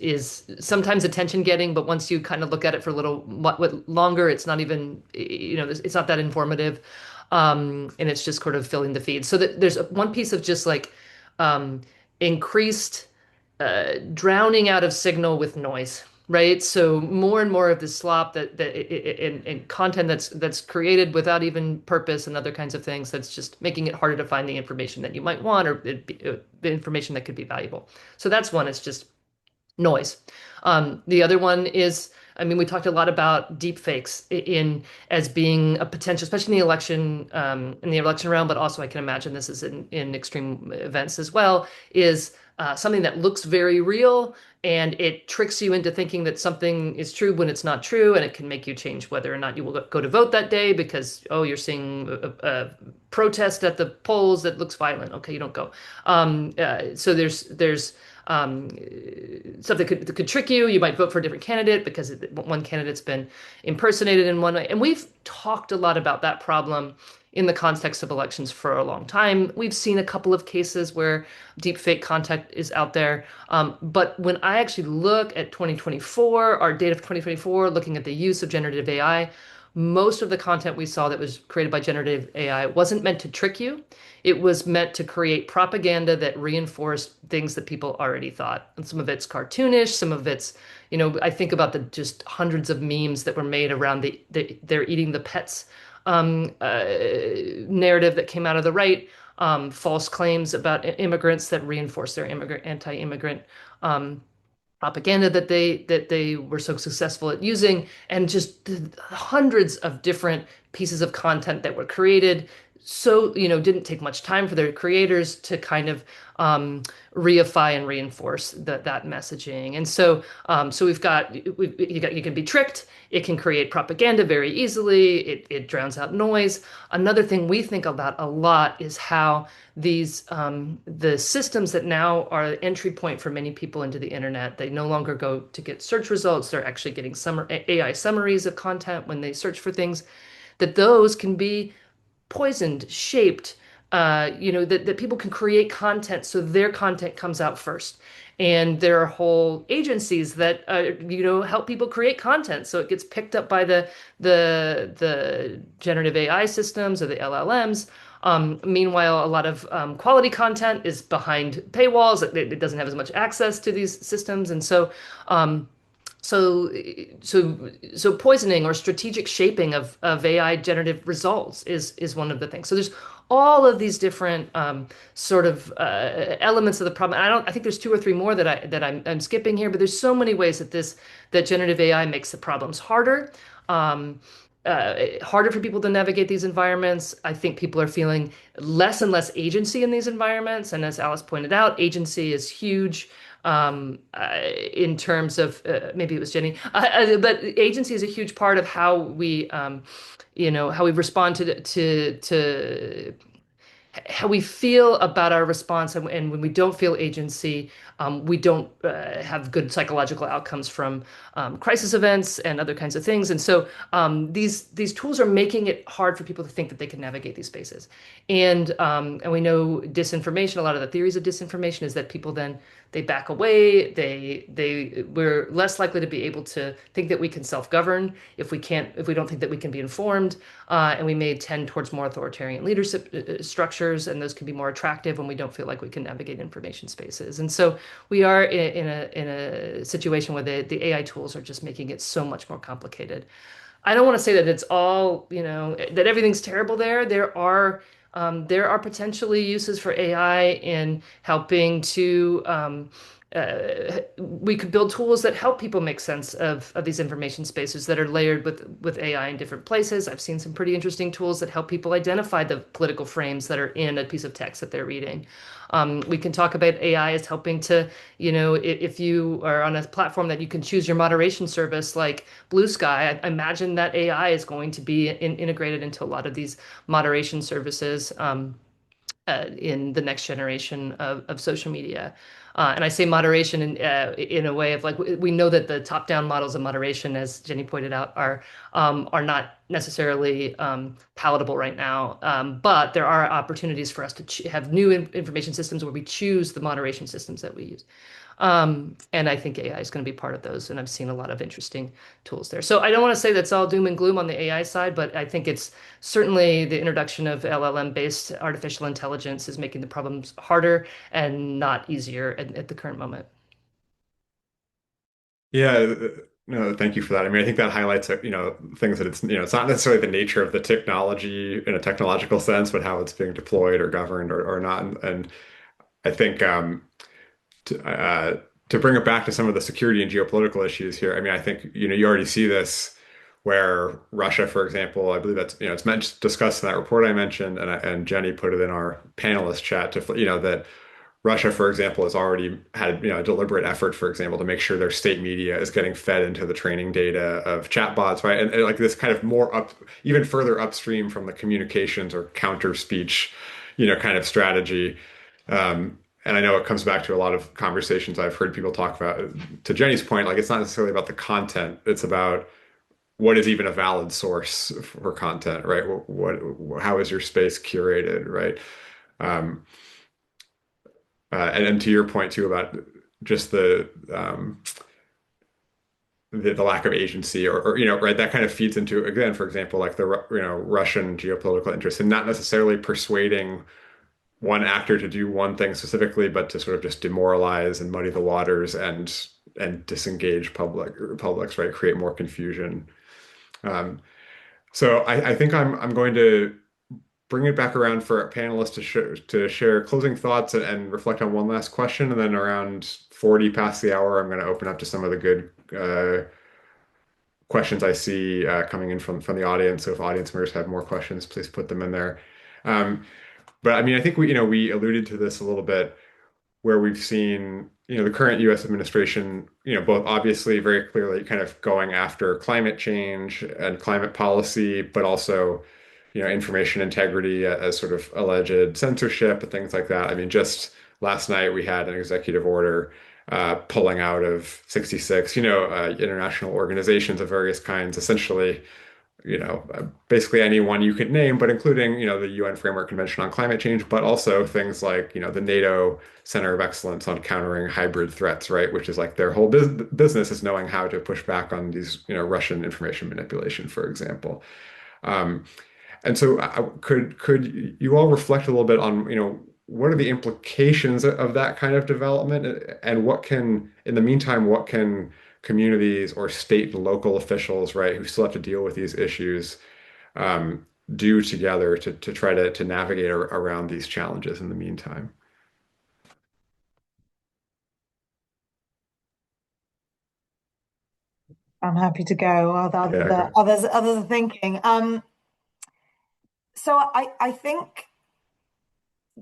is sometimes attention getting, but once you kind of look at it for a little what longer, it's not even, it's not that informative. And it's just sort of filling the feed. So that there's one piece of just like um, increased drowning out of signal with noise, right? So more and more of this slop and content that's created without even purpose and other kinds of things, that's just making it harder to find the information that you might want, or the information that could be valuable. So that's one. It's just noise. The other one is, I mean, we talked a lot about deep fakes in as being a potential, especially in the election realm, but also I can imagine this is in extreme events as well, is something that looks very real, and it tricks you into thinking that something is true when it's not true, and it can make you change whether or not you will go to vote that day because, oh, you're seeing a protest at the polls that looks violent. Okay, you don't go. So there's stuff that could trick you. You might vote for a different candidate because one candidate's been impersonated in one way. And we've talked a lot about that problem in the context of elections for a long time. We've seen a couple of cases where deepfake content is out there. But when I actually look at 2024, our data for 2024, looking at the use of generative AI, most of the content we saw that was created by generative AI wasn't meant to trick you. It was meant to create propaganda that reinforced things that people already thought. And some of it's cartoonish, some of it's, I think about the just hundreds of memes that were made around they're eating the pets narrative that came out of the right, false claims about immigrants that reinforce their anti-immigrant propaganda that they were so successful at using, and just hundreds of different pieces of content that were created so, didn't take much time for their creators to kind of reify and reinforce that messaging. And so you can be tricked. It can create propaganda very easily. It drowns out noise. Another thing we think about a lot is how the systems that now are the entry point for many people into the internet, they no longer go to get search results. They're actually getting AI summaries of content when they search for things, that those can be poisoned, shaped, that people can create content so their content comes out first. And there are whole agencies that help people create content, so it gets picked up by the generative AI systems or the LLMs. Meanwhile, a lot of quality content is behind paywalls. It doesn't have as much access to these systems, and so, so poisoning or strategic shaping of AI generative results is one of the things. So there's all of these different sort of elements of the problem. And I think there's two or three more that I'm skipping here, but there's so many ways that generative AI makes the problems harder. Um, Harder for people to navigate these environments. I think people are feeling less and less agency in these environments. And as Alice pointed out, agency is huge in terms of maybe it was Jenny, but agency is a huge part of how how we respond to how we feel about our response, and when we don't feel agency, we don't have good psychological outcomes from crisis events and other kinds of things. And so these tools are making it hard for people to think that they can navigate these spaces. And we know disinformation. A lot of the theories of disinformation is that people then they back away. We're less likely to be able to think that we can self-govern if we don't think that we can be informed, and we may tend towards more authoritarian leadership structures, and those can be more attractive when we don't feel like we can navigate information spaces. And so we are in a situation where the AI tools are just making it so much more complicated. I don't want to say that it's all, that everything's terrible there. There are potentially uses for AI in helping to, we could build tools that help people make sense of these information spaces that are layered with AI in different places. I've seen some pretty interesting tools that help people identify the political frames that are in a piece of text that they're reading. We can talk about AI as helping to, if you are on a platform that you can choose your moderation service like Blue Sky, I imagine that AI is going to be integrated into a lot of these moderation services in the next generation of social media. And I say moderation in a way of like we know that the top-down models of moderation, as Jenny pointed out, are not necessarily palatable right now. But there are opportunities for us to have new information systems where we choose the moderation systems that we use. And I think AI is going to be part of those, and I've seen a lot of interesting tools there. So I don't want to say that's all doom and gloom on the AI side, but I think it's certainly the introduction of LLM-based artificial intelligence is making the problems harder and not easier at the current moment. Yeah, no, thank you for that. I mean, I think that highlights, things that it's not necessarily the nature of the technology in a technological sense, but how it's being deployed or governed or not. And I think to bring it back to some of the security and geopolitical issues here, I mean, I think, you already see this where Russia, for example, I believe that's, it's discussed in that report I mentioned, and Jenny put it in our panelist chat to, that Russia, for example, has already had, a deliberate effort, for example, to make sure their state media is getting fed into the training data of chatbots, right? And like this kind of even further upstream from the communications or counter speech, kind of strategy. And I know it comes back to a lot of conversations I've heard people talk about. To Jenny's point, like it's not necessarily about the content; it's about what is even a valid source for content, right? How is your space curated, right? Um, and to your point too about just the lack of agency or right, that kind of feeds into, again, for example, like the Russian geopolitical interest and not necessarily persuading one actor to do one thing specifically, but to sort of just demoralize and muddy the waters and disengage publics, right? Create more confusion. Um, so I think I'm going to bring it back around for our panelists to share closing thoughts and reflect on one last question, and then around 40 past the hour, I'm going to open up to some of the good questions I see coming in from the audience. So if audience members have more questions, please put them in there. Um, but I mean, I think we alluded to this a little bit where we've seen, the current US administration, both obviously very clearly kind of going after climate change and climate policy, but also, information integrity as sort of alleged censorship and things like that. I mean, just last night we had an executive order pulling out of 66, international organizations of various kinds, essentially basically anyone you could name, but including, the UN Framework Convention on Climate Change, but also things like, the NATO Center of Excellence on Countering Hybrid Threats, right? Which is like their whole business is knowing how to push back on these, Russian information manipulation, for example. Um, and so could you all reflect a little bit on, what are the implications of that kind of development and in the meantime, what can communities or state and local officials, right, who still have to deal with these issues, do together to try to navigate around these challenges in the meantime? I'm happy to go while Yeah, go ahead. others are thinking. So I think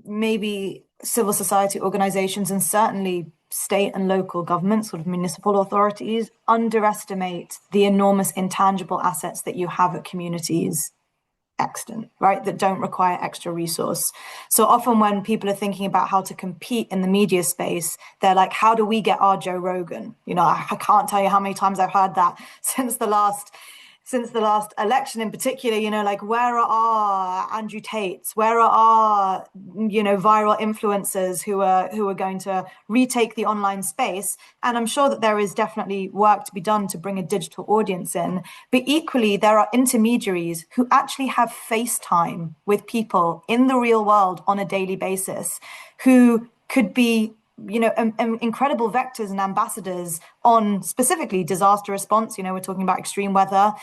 maybe civil society organizations and certainly state and local governments, sort of municipal authorities, underestimate the enormous intangible assets that you have at communities extant, right? That don't require extra resource. So often when people are thinking about how to compete in the media space, they're like, how do we get our Joe Rogan? I can't tell you how many times I've heard that since the last election in particular, like where are our Andrew Tates? Where are our, viral influencers who are going to retake the online space? And I'm sure that there is definitely work to be done to bring a digital audience in. But equally, there are intermediaries who actually have FaceTime with people in the real world on a daily basis who could be incredible vectors and ambassadors on specifically disaster response. We're talking about extreme weather,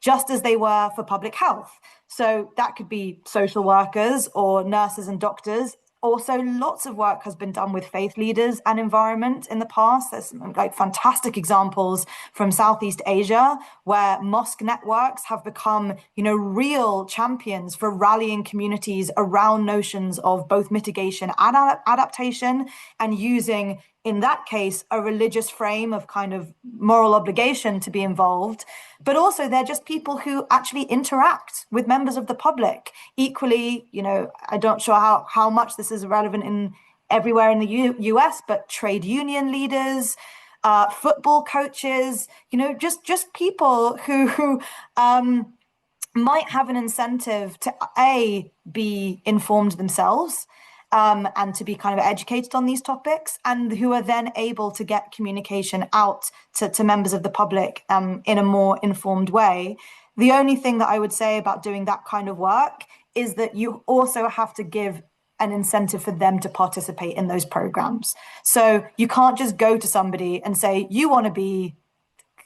just as they were for public health. So that could be social workers or nurses and doctors. Also, lots of work has been done with faith leaders and environment in the past. There's some like fantastic examples from Southeast Asia where mosque networks have become, real champions for rallying communities around notions of both mitigation and adaptation, and using, in that case, a religious frame of kind of moral obligation to be involved. But also, they're just people who actually interact with members of the public. Equally, I don't sure how much this is relevant in everywhere in the US, but trade union leaders, football coaches, just people who might have an incentive to be informed themselves, and to be kind of educated on these topics, and who are then able to get communication out to members of the public in a more informed way. The only thing that I would say about doing that kind of work is that you also have to give an incentive for them to participate in those programs. So you can't just go to somebody and say, you want to be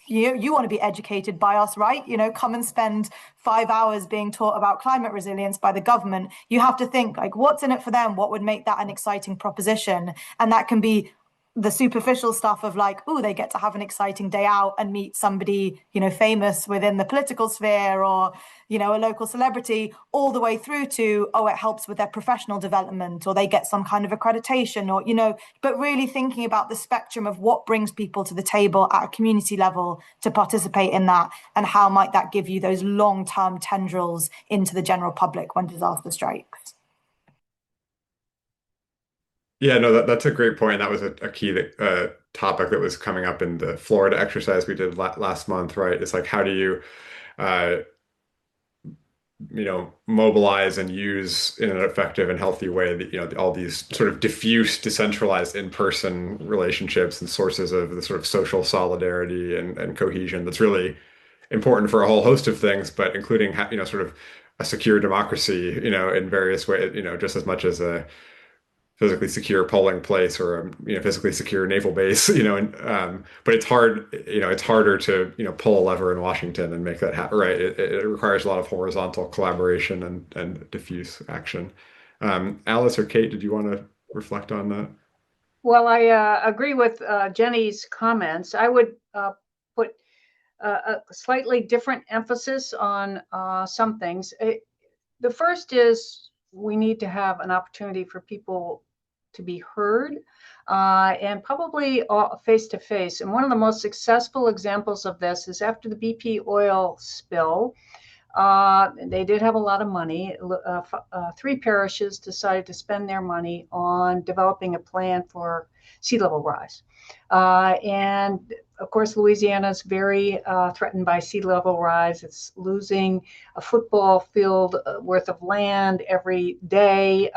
educated by us, right? Come and spend 5 hours being taught about climate resilience by the government. You have to think like, what's in it for them? What would make that an exciting proposition? And that can be the superficial stuff of like, oh, they get to have an exciting day out and meet somebody, famous within the political sphere, or, a local celebrity, all the way through to, oh, it helps with their professional development, or they get some kind of accreditation, or, but really thinking about the spectrum of what brings people to the table at a community level to participate in that, and how might that give you those long-term tendrils into the general public when disaster strikes. Yeah, no, that's a great point. That was a key topic that was coming up in the Florida exercise we did last month, right? It's like, how do you, uh, mobilize and use in an effective and healthy way that, all these sort of diffuse, decentralized in-person relationships and sources of the sort of social solidarity and cohesion that's really important for a whole host of things, but including, sort of a secure democracy, in various ways, just as much as a physically secure polling place or a physically secure naval base, and but it's hard, it's harder to pull a lever in Washington and make that happen, right? It requires a lot of horizontal collaboration and diffuse action. Alice or Kate, did you want to reflect on that? Well, I agree with Jenny's comments. I would put a slightly different emphasis on some things. The first is we need to have an opportunity for people to be heard, and probably face to face. And one of the most successful examples of this is after the BP oil spill. They did have a lot of money. Three parishes decided to spend their money on developing a plan for sea level rise. And of course, Louisiana is very threatened by sea level rise. It's losing a football field worth of land every day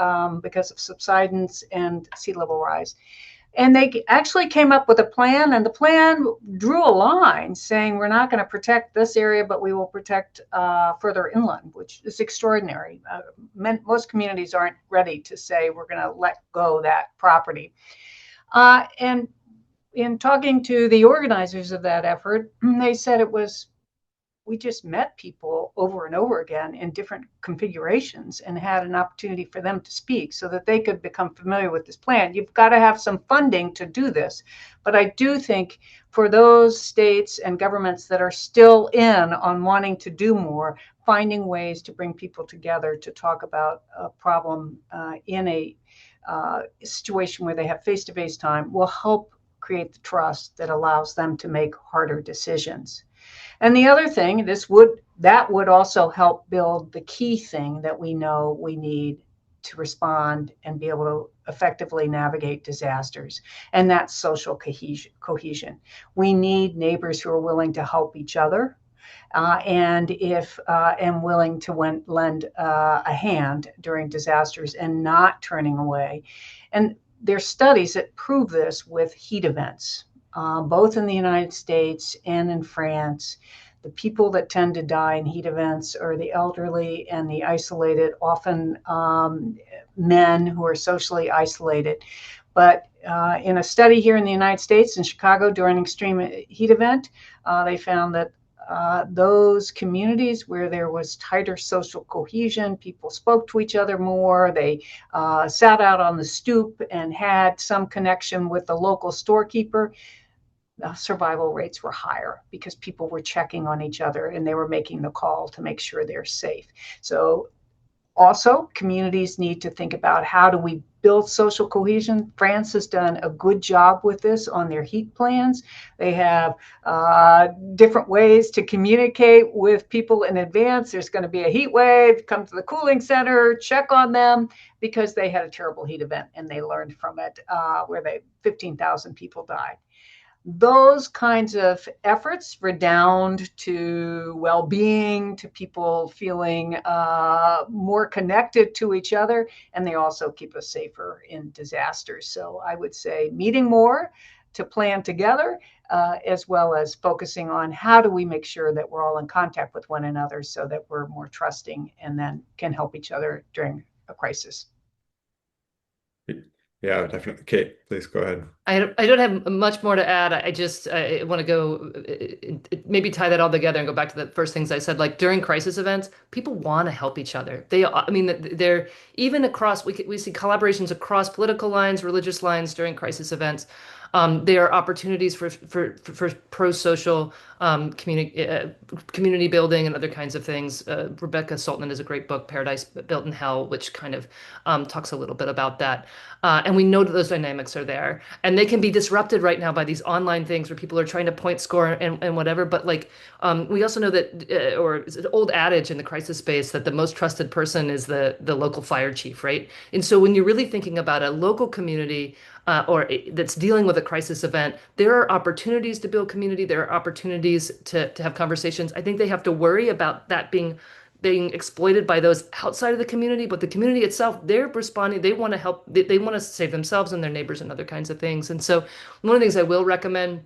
because of subsidence and sea level rise. And they actually came up with a plan, and the plan drew a line saying we're not going to protect this area, but we will protect further inland, which is extraordinary. Most communities aren't ready to say we're going to let go that property. And in talking to the organizers of that effort, they said we just met people over and over again in different configurations and had an opportunity for them to speak so that they could become familiar with this plan. You've got to have some funding to do this. But I do think for those states and governments that are still in on wanting to do more, finding ways to bring people together to talk about a problem in a situation where they have face-to-face time will help create the trust that allows them to make harder decisions. And the other thing, that would also help build the key thing that we know we need to respond and be able to effectively navigate disasters, and that's social cohesion. We need neighbors who are willing to help each other, and willing to lend a hand during disasters and not turning away. And there's studies that prove this with heat events. Both in the United States and in France, the people that tend to die in heat events are the elderly and the isolated, often men who are socially isolated. But in a study here in the United States, in Chicago, during an extreme heat event, they found that those communities where there was tighter social cohesion, people spoke to each other more, they sat out on the stoop and had some connection with the local storekeeper, survival rates were higher because people were checking on each other and they were making the call to make sure they're safe. So also, communities need to think about how do we build social cohesion. France has done a good job with this on their heat plans. They have different ways to communicate with people in advance. There's going to be a heat wave, come to the cooling center, check on them, because they had a terrible heat event and they learned from it where 15,000 people died. Those kinds of efforts redound to well-being, to people feeling more connected to each other, and they also keep us safer in disasters. So I would say meeting more to plan together, as well as focusing on how do we make sure that we're all in contact with one another so that we're more trusting and then can help each other during a crisis. Yeah, definitely. Kate, please go ahead. I don't have much more to add. I want to go maybe tie that all together and go back to the first things I said. Like during crisis events, people want to help each other. They're even across. We see collaborations across political lines, religious lines during crisis events. There are opportunities for pro-social community building and other kinds of things. Rebecca Saltman has a great book, Paradise Built in Hell, which kind of talks a little bit about that. And we know that those dynamics are there. And they can be disrupted right now by these online things where people are trying to point score and whatever. But we also know that, or it's an old adage in the crisis space, that the most trusted person is the local fire chief, right? And so when you're really thinking about a local community that's dealing with a crisis event, there are opportunities to build community. There are opportunities to have conversations. I think they have to worry about that being exploited by those outside of the community, but the community itself, they're responding. They want to help. They want to save themselves and their neighbors and other kinds of things. And so one of the things I will recommend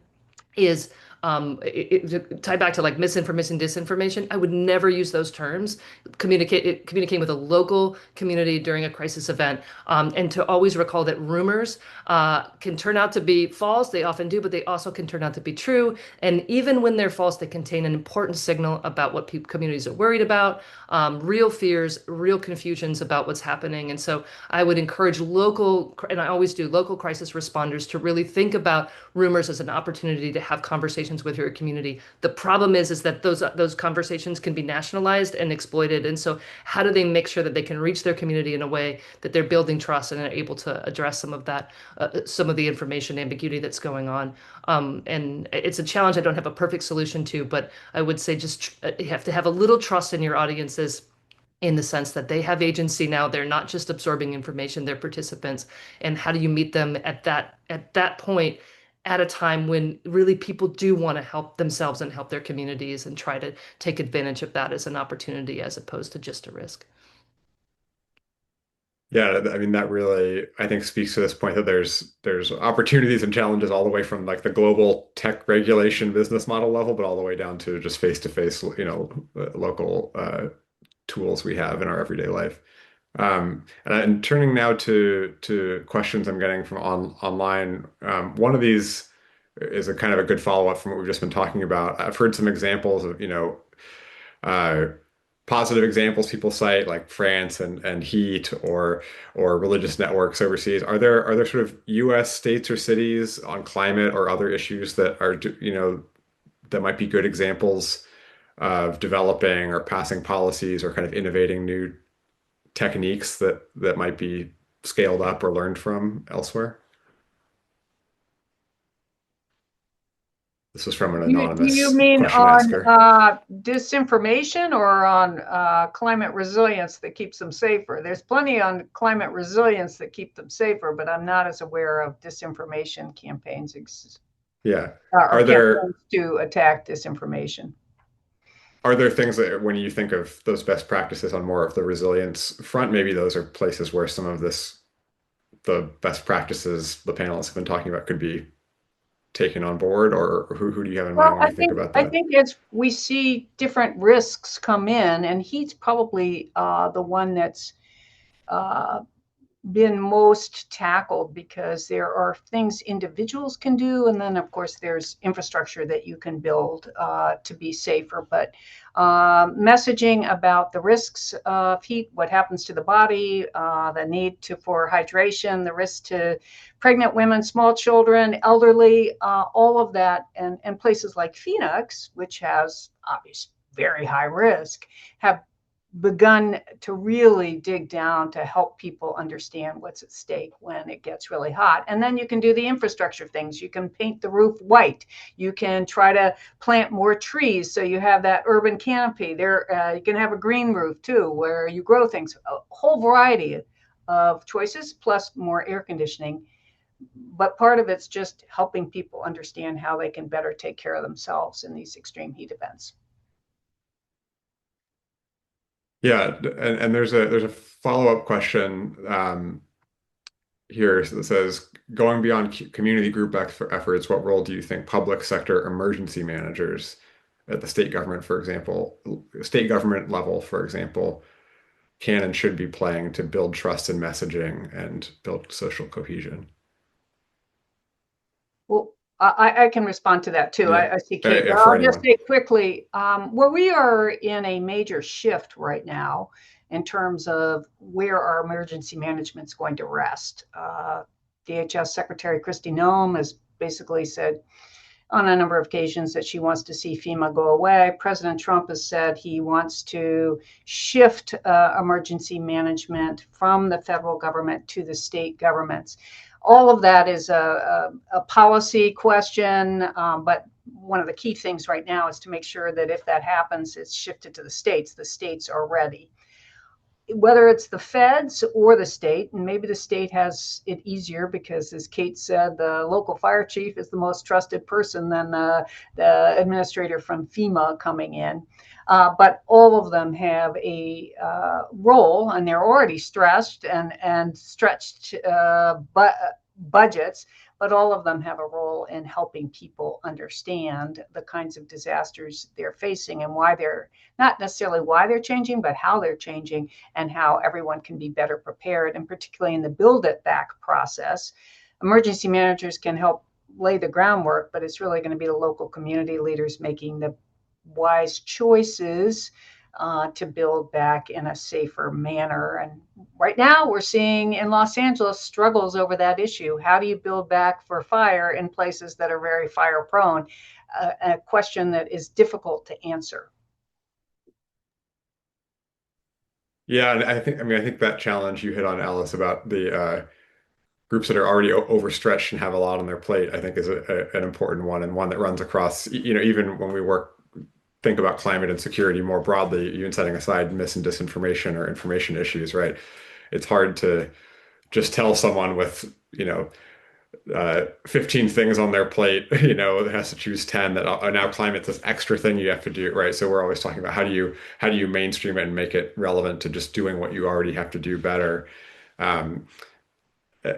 is tie back to like misinformation, disinformation. I would never use those terms. Communicating with a local community during a crisis event, and to always recall that rumors can turn out to be false. They often do, but they also can turn out to be true. And even when they're false, they contain an important signal about what communities are worried about, real fears, real confusions about what's happening. And so I would encourage local, and I always do, local crisis responders to really think about rumors as an opportunity to have conversations conversations with your community. The problem is that those conversations can be nationalized and exploited. And so how do they make sure that they can reach their community in a way that they're building trust and are able to address some of that, some of the information ambiguity that's going on? And it's a challenge I don't have a perfect solution to, but I would say just you have to have a little trust in your audiences in the sense that they have agency now. They're not just absorbing information, they're participants. And how do you meet them at that point at a time when really people do want to help themselves and help their communities and try to take advantage of that as an opportunity as opposed to just a risk? Yeah, I mean that really I think speaks to this point that there's opportunities and challenges all the way from like the global tech regulation business model level, but all the way down to just face-to-face, local tools we have in our everyday life. And turning now to questions I'm getting from online. One of these is a kind of a good follow-up from what we've just been talking about. I've heard some examples of, uh, positive examples people cite like France and heat or religious networks overseas. Are there sort of US states or cities on climate or other issues that are, that might be good examples of developing or passing policies or kind of innovating new techniques that might be scaled up or learned from elsewhere? This was from an You anonymous mean question on asker. disinformation or on climate resilience that keeps them safer? There's plenty on climate resilience that keep them safer, but I'm not as aware of disinformation campaigns Yeah. or Are there campaigns to attack disinformation. are there things that when you think of those best practices on more of the resilience front, maybe those are places where some of the best practices the panelists have been talking about could be taken on board, or who do you have in mind Well, when you think about I that? think as we see different risks come in, and he's probably the one that's uh, been most tackled because there are things individuals can do, and then of course there's infrastructure that you can build to be safer. But messaging about the risks of heat, what happens to the body, the need for hydration, the risk to pregnant women, small children, elderly, all of that, and places like Phoenix, which has obvious very high risk, have begun to really dig down to help people understand what's at stake when it gets really hot. And then you can do the infrastructure things. You can paint the roof white. You can try to plant more trees so you have that urban canopy. You can have a green roof too, where you grow things. A whole variety of choices, plus more air conditioning. But part of it's just helping people understand how they can better take care of themselves in these extreme heat events. Yeah, and there's a follow-up question here that says, going beyond community group efforts, what role do you think public sector emergency managers at the state government level, for example, can and should be playing to build trust in messaging and build social cohesion? Well, I can respond to that too. Yeah, I see Kate, but for I'll just anyone. say quickly, where we are in a major shift right now in terms of where our emergency management is going to rest. DHS Secretary Kristi Noem has basically said on a number of occasions that she wants to see FEMA go away. President Trump has said he wants to shift emergency management from the federal government to the state governments. All of that is a policy question, but one of the key things right now is to make sure that if that happens, it's shifted to the states. The states are ready. Whether it's the feds or the state, and maybe the state has it easier because, as Kate said, the local fire chief is the most trusted person than the administrator from FEMA coming in. But all of them have a role, and they're already stressed and stretched budgets, but all of them have a role in helping people understand the kinds of disasters they're facing and why they're not necessarily why they're changing, but how they're changing and how everyone can be better prepared. And particularly in the build it back process, emergency managers can help lay the groundwork, but it's really going to be the local community leaders making the wise choices to build back in a safer manner. And right now we're seeing in Los Angeles struggles over that issue. How do you build back for fire in places that are very fire prone? A question that is difficult to answer. Yeah, and I think that challenge you hit on, Alice, about the groups that are already overstretched and have a lot on their plate, I think is an important one, and one that runs across, even when we think about climate and security more broadly, even setting aside mis and disinformation or information issues, right? It's hard to just tell someone with, 15 things on their plate, that has to choose 10 that now climate's this extra thing you have to do, right? So we're always talking about how do you mainstream it and make it relevant to just doing what you already have to do better. Um,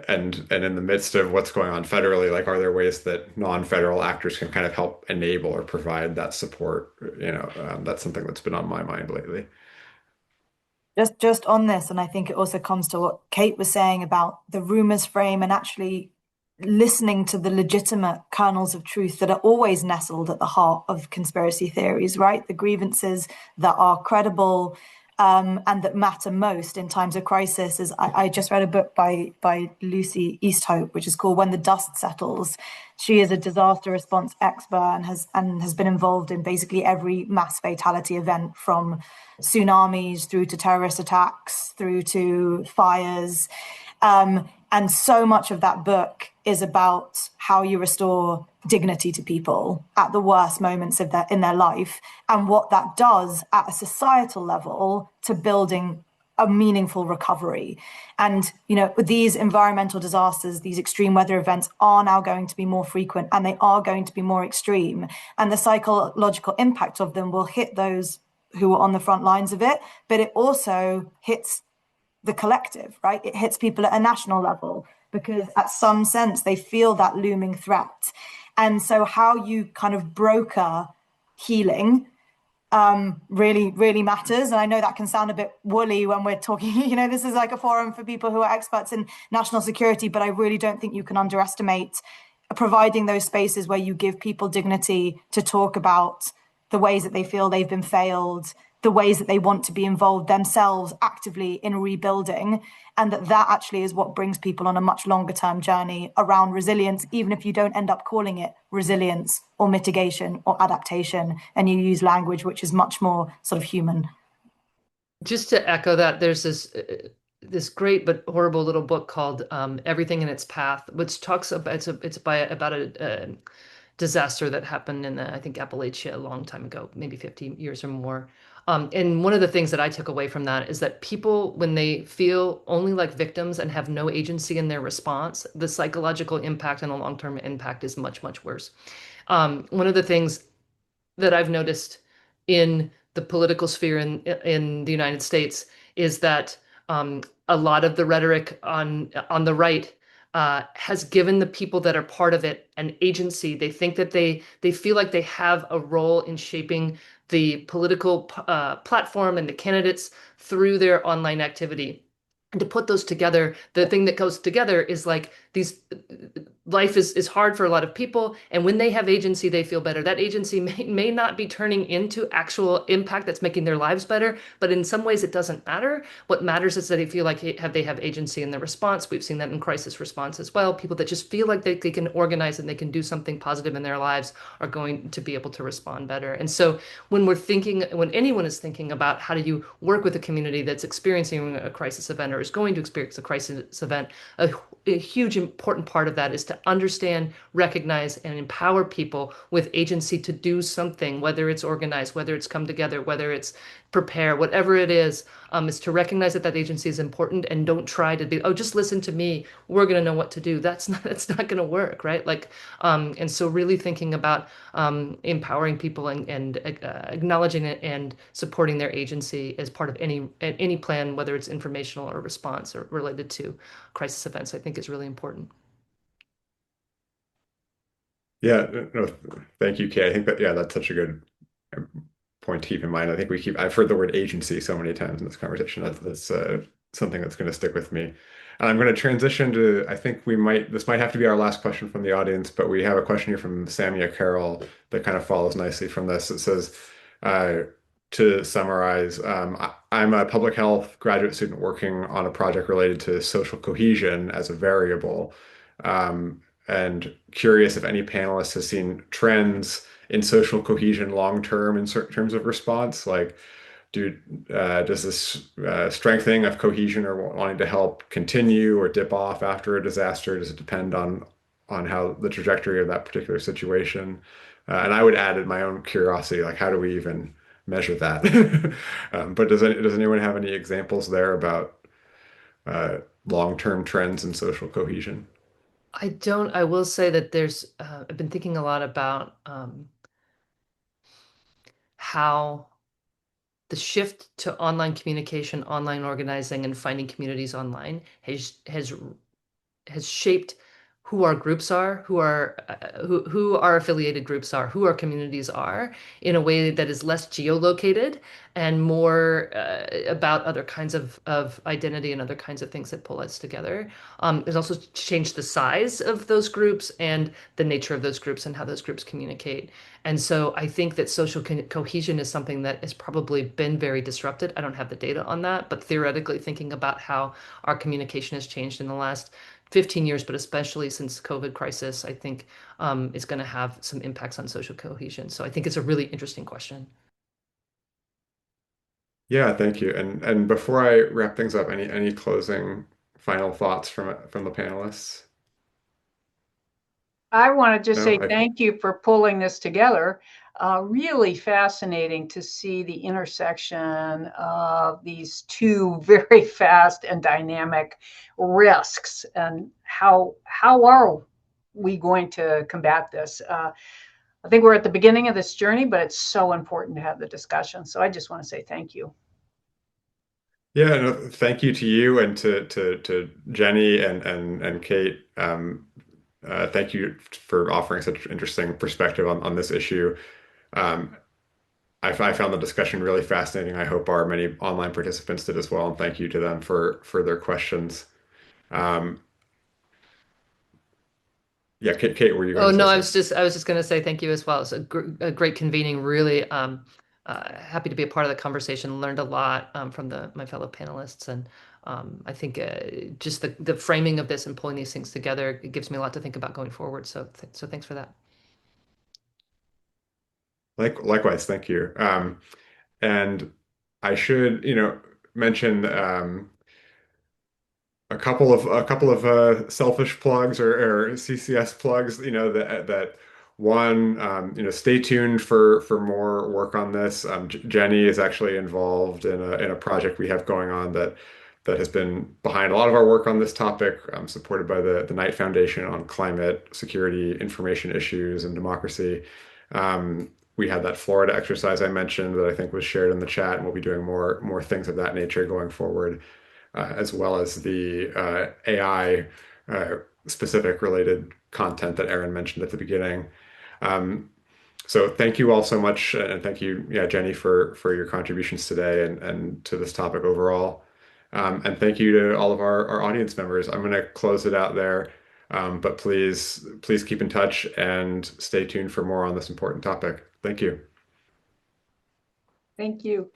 and in the midst of what's going on federally, like, are there ways that non-federal actors can kind of help enable or provide that support? That's something that's been on my mind lately. Just on this, and I think it also comes to what Kate was saying about the rumors frame and actually listening to the legitimate kernels of truth that are always nestled at the heart of conspiracy theories, right? The grievances that are credible, and that matter most in times of crisis. I just read a book by Lucy Easthope, which is called When the Dust Settles. She is a disaster response expert and has been involved in basically every mass fatality event, from tsunamis through to terrorist attacks through to fires. And so much of that book is about how you restore dignity to people at the worst moments of in their life, and what that does at a societal level to building a meaningful recovery. And, with these environmental disasters, these extreme weather events are now going to be more frequent, and they are going to be more extreme. And the psychological impact of them will hit those who are on the front lines of it, but it also hits the collective, right? It hits people at a national level because at some sense they feel that looming threat. And so how you kind of broker healing really, really matters. And I know that can sound a bit woolly when we're talking, this is like a forum for people who are experts in national security, but I really don't think you can underestimate providing those spaces where you give people dignity to talk about the ways that they feel they've been failed, the ways that they want to be involved themselves actively in rebuilding, and that actually is what brings people on a much longer term journey around resilience, even if you don't end up calling it resilience or mitigation or adaptation, and you use language which is much more sort of human. Just to echo that, there's this great but horrible little book called Everything in Its Path, which talks about about a disaster that happened in I think Appalachia a long time ago, maybe 50 years or more. And one of the things that I took away from that is that people, when they feel only like victims and have no agency in their response, the psychological impact and the long-term impact is much, much worse. One of the things that I've noticed in the political sphere in the United States is that a lot of the rhetoric on the right has given the people that are part of it an agency. They think that they feel like they have a role in shaping the political platform and the candidates through their online activity. And to put those together, the thing that goes together is like these life is hard for a lot of people, and when they have agency they feel better. That agency may not be turning into actual impact that's making their lives better, but in some ways it doesn't matter. What matters is that they feel like they have agency in their response. We've seen that in crisis response as well. People that just feel like they can organize and they can do something positive in their lives are going to be able to respond better. And so when anyone is thinking about how do you work with a community that's experiencing a crisis event or is going to experience a crisis event, a huge important part of that is to understand, recognize, and empower people with agency to do something, whether it's organize, whether it's come together, whether it's prepare, whatever it is to recognize that agency is important, and don't try to be, oh, just listen to me, we're going to know what to do. That's not going to work, right? And so really thinking about empowering people and acknowledging it and supporting their agency as part of any plan, whether it's informational or response or related to crisis events, I think is really important. Yeah, no, thank you, Kay. I think that's such a good point to keep in mind. I've heard the word agency so many times in this conversation. That's something that's going to stick with me. And I'm going to transition to, I think this might have to be our last question from the audience, but we have a question here from Samia Carroll that kind of follows nicely from this. It says, to summarize, I'm a public health graduate student working on a project related to social cohesion as a variable, and curious if any panelists has seen trends in social cohesion long term in certain terms of response. Like, do does this strengthening of cohesion or wanting to help continue or dip off after a disaster? Does it depend on how the trajectory of that particular situation? And I would add in my own curiosity, like how do we even measure that? But does anyone have any examples there about long-term trends in social cohesion? I don't. I will say that I've been thinking a lot about how the shift to online communication, online organizing, and finding communities online has shaped who our groups are, who our affiliated groups are, who our communities are, in a way that is less geolocated and more about other kinds of identity and other kinds of things that pull us together. It's also changed the size of those groups and the nature of those groups and how those groups communicate. And so I think that social cohesion is something that has probably been very disrupted. I don't have the data on that, but theoretically thinking about how our communication has changed in the last 15 years, but especially since COVID crisis, I think is going to have some impacts on social cohesion. So I think it's a really interesting question. Yeah, thank you. And before I wrap things up, any closing final thoughts from the panelists? I want to just No, say thank you for pulling this together. Really fascinating to see the intersection of these two very fast and dynamic risks, and how are we going to combat this? I think we're at the beginning of this journey, but it's so important to have the discussion. So I just want to say thank you. yeah, no, thank you to you and to Jenny and Kate. Thank you for offering such interesting perspective on this issue. Um, I found the discussion really fascinating. I hope our many online participants did as well, and thank you to them for their questions. Um, yeah, Kate, were you going Oh to say no, something? I was just going to say thank you as well. It's a great convening. Really happy to be a part of the conversation. Learned a lot from my fellow panelists, and I think just the framing of this and pulling these things together, it gives me a lot to think about going forward. So thanks for that. Likewise, thank you. And I should, mention a couple of selfish plugs or CCS plugs. That one. Stay tuned for more work on this. Jenny is actually involved in a project we have going on that has been behind a lot of our work on this topic, supported by the Knight Foundation on climate, security, information issues, and democracy. We had that Florida exercise I mentioned that I think was shared in the chat, and we'll be doing more things of that nature going forward, as well as the AI specific related content that Aaron mentioned at the beginning. Um, so thank you all so much, and thank you, yeah, Jenny, for your contributions today and to this topic overall. And thank you to all of our audience members. I'm going to close it out there, but please keep in touch and stay tuned for more on this important topic. Thank you. Thank you.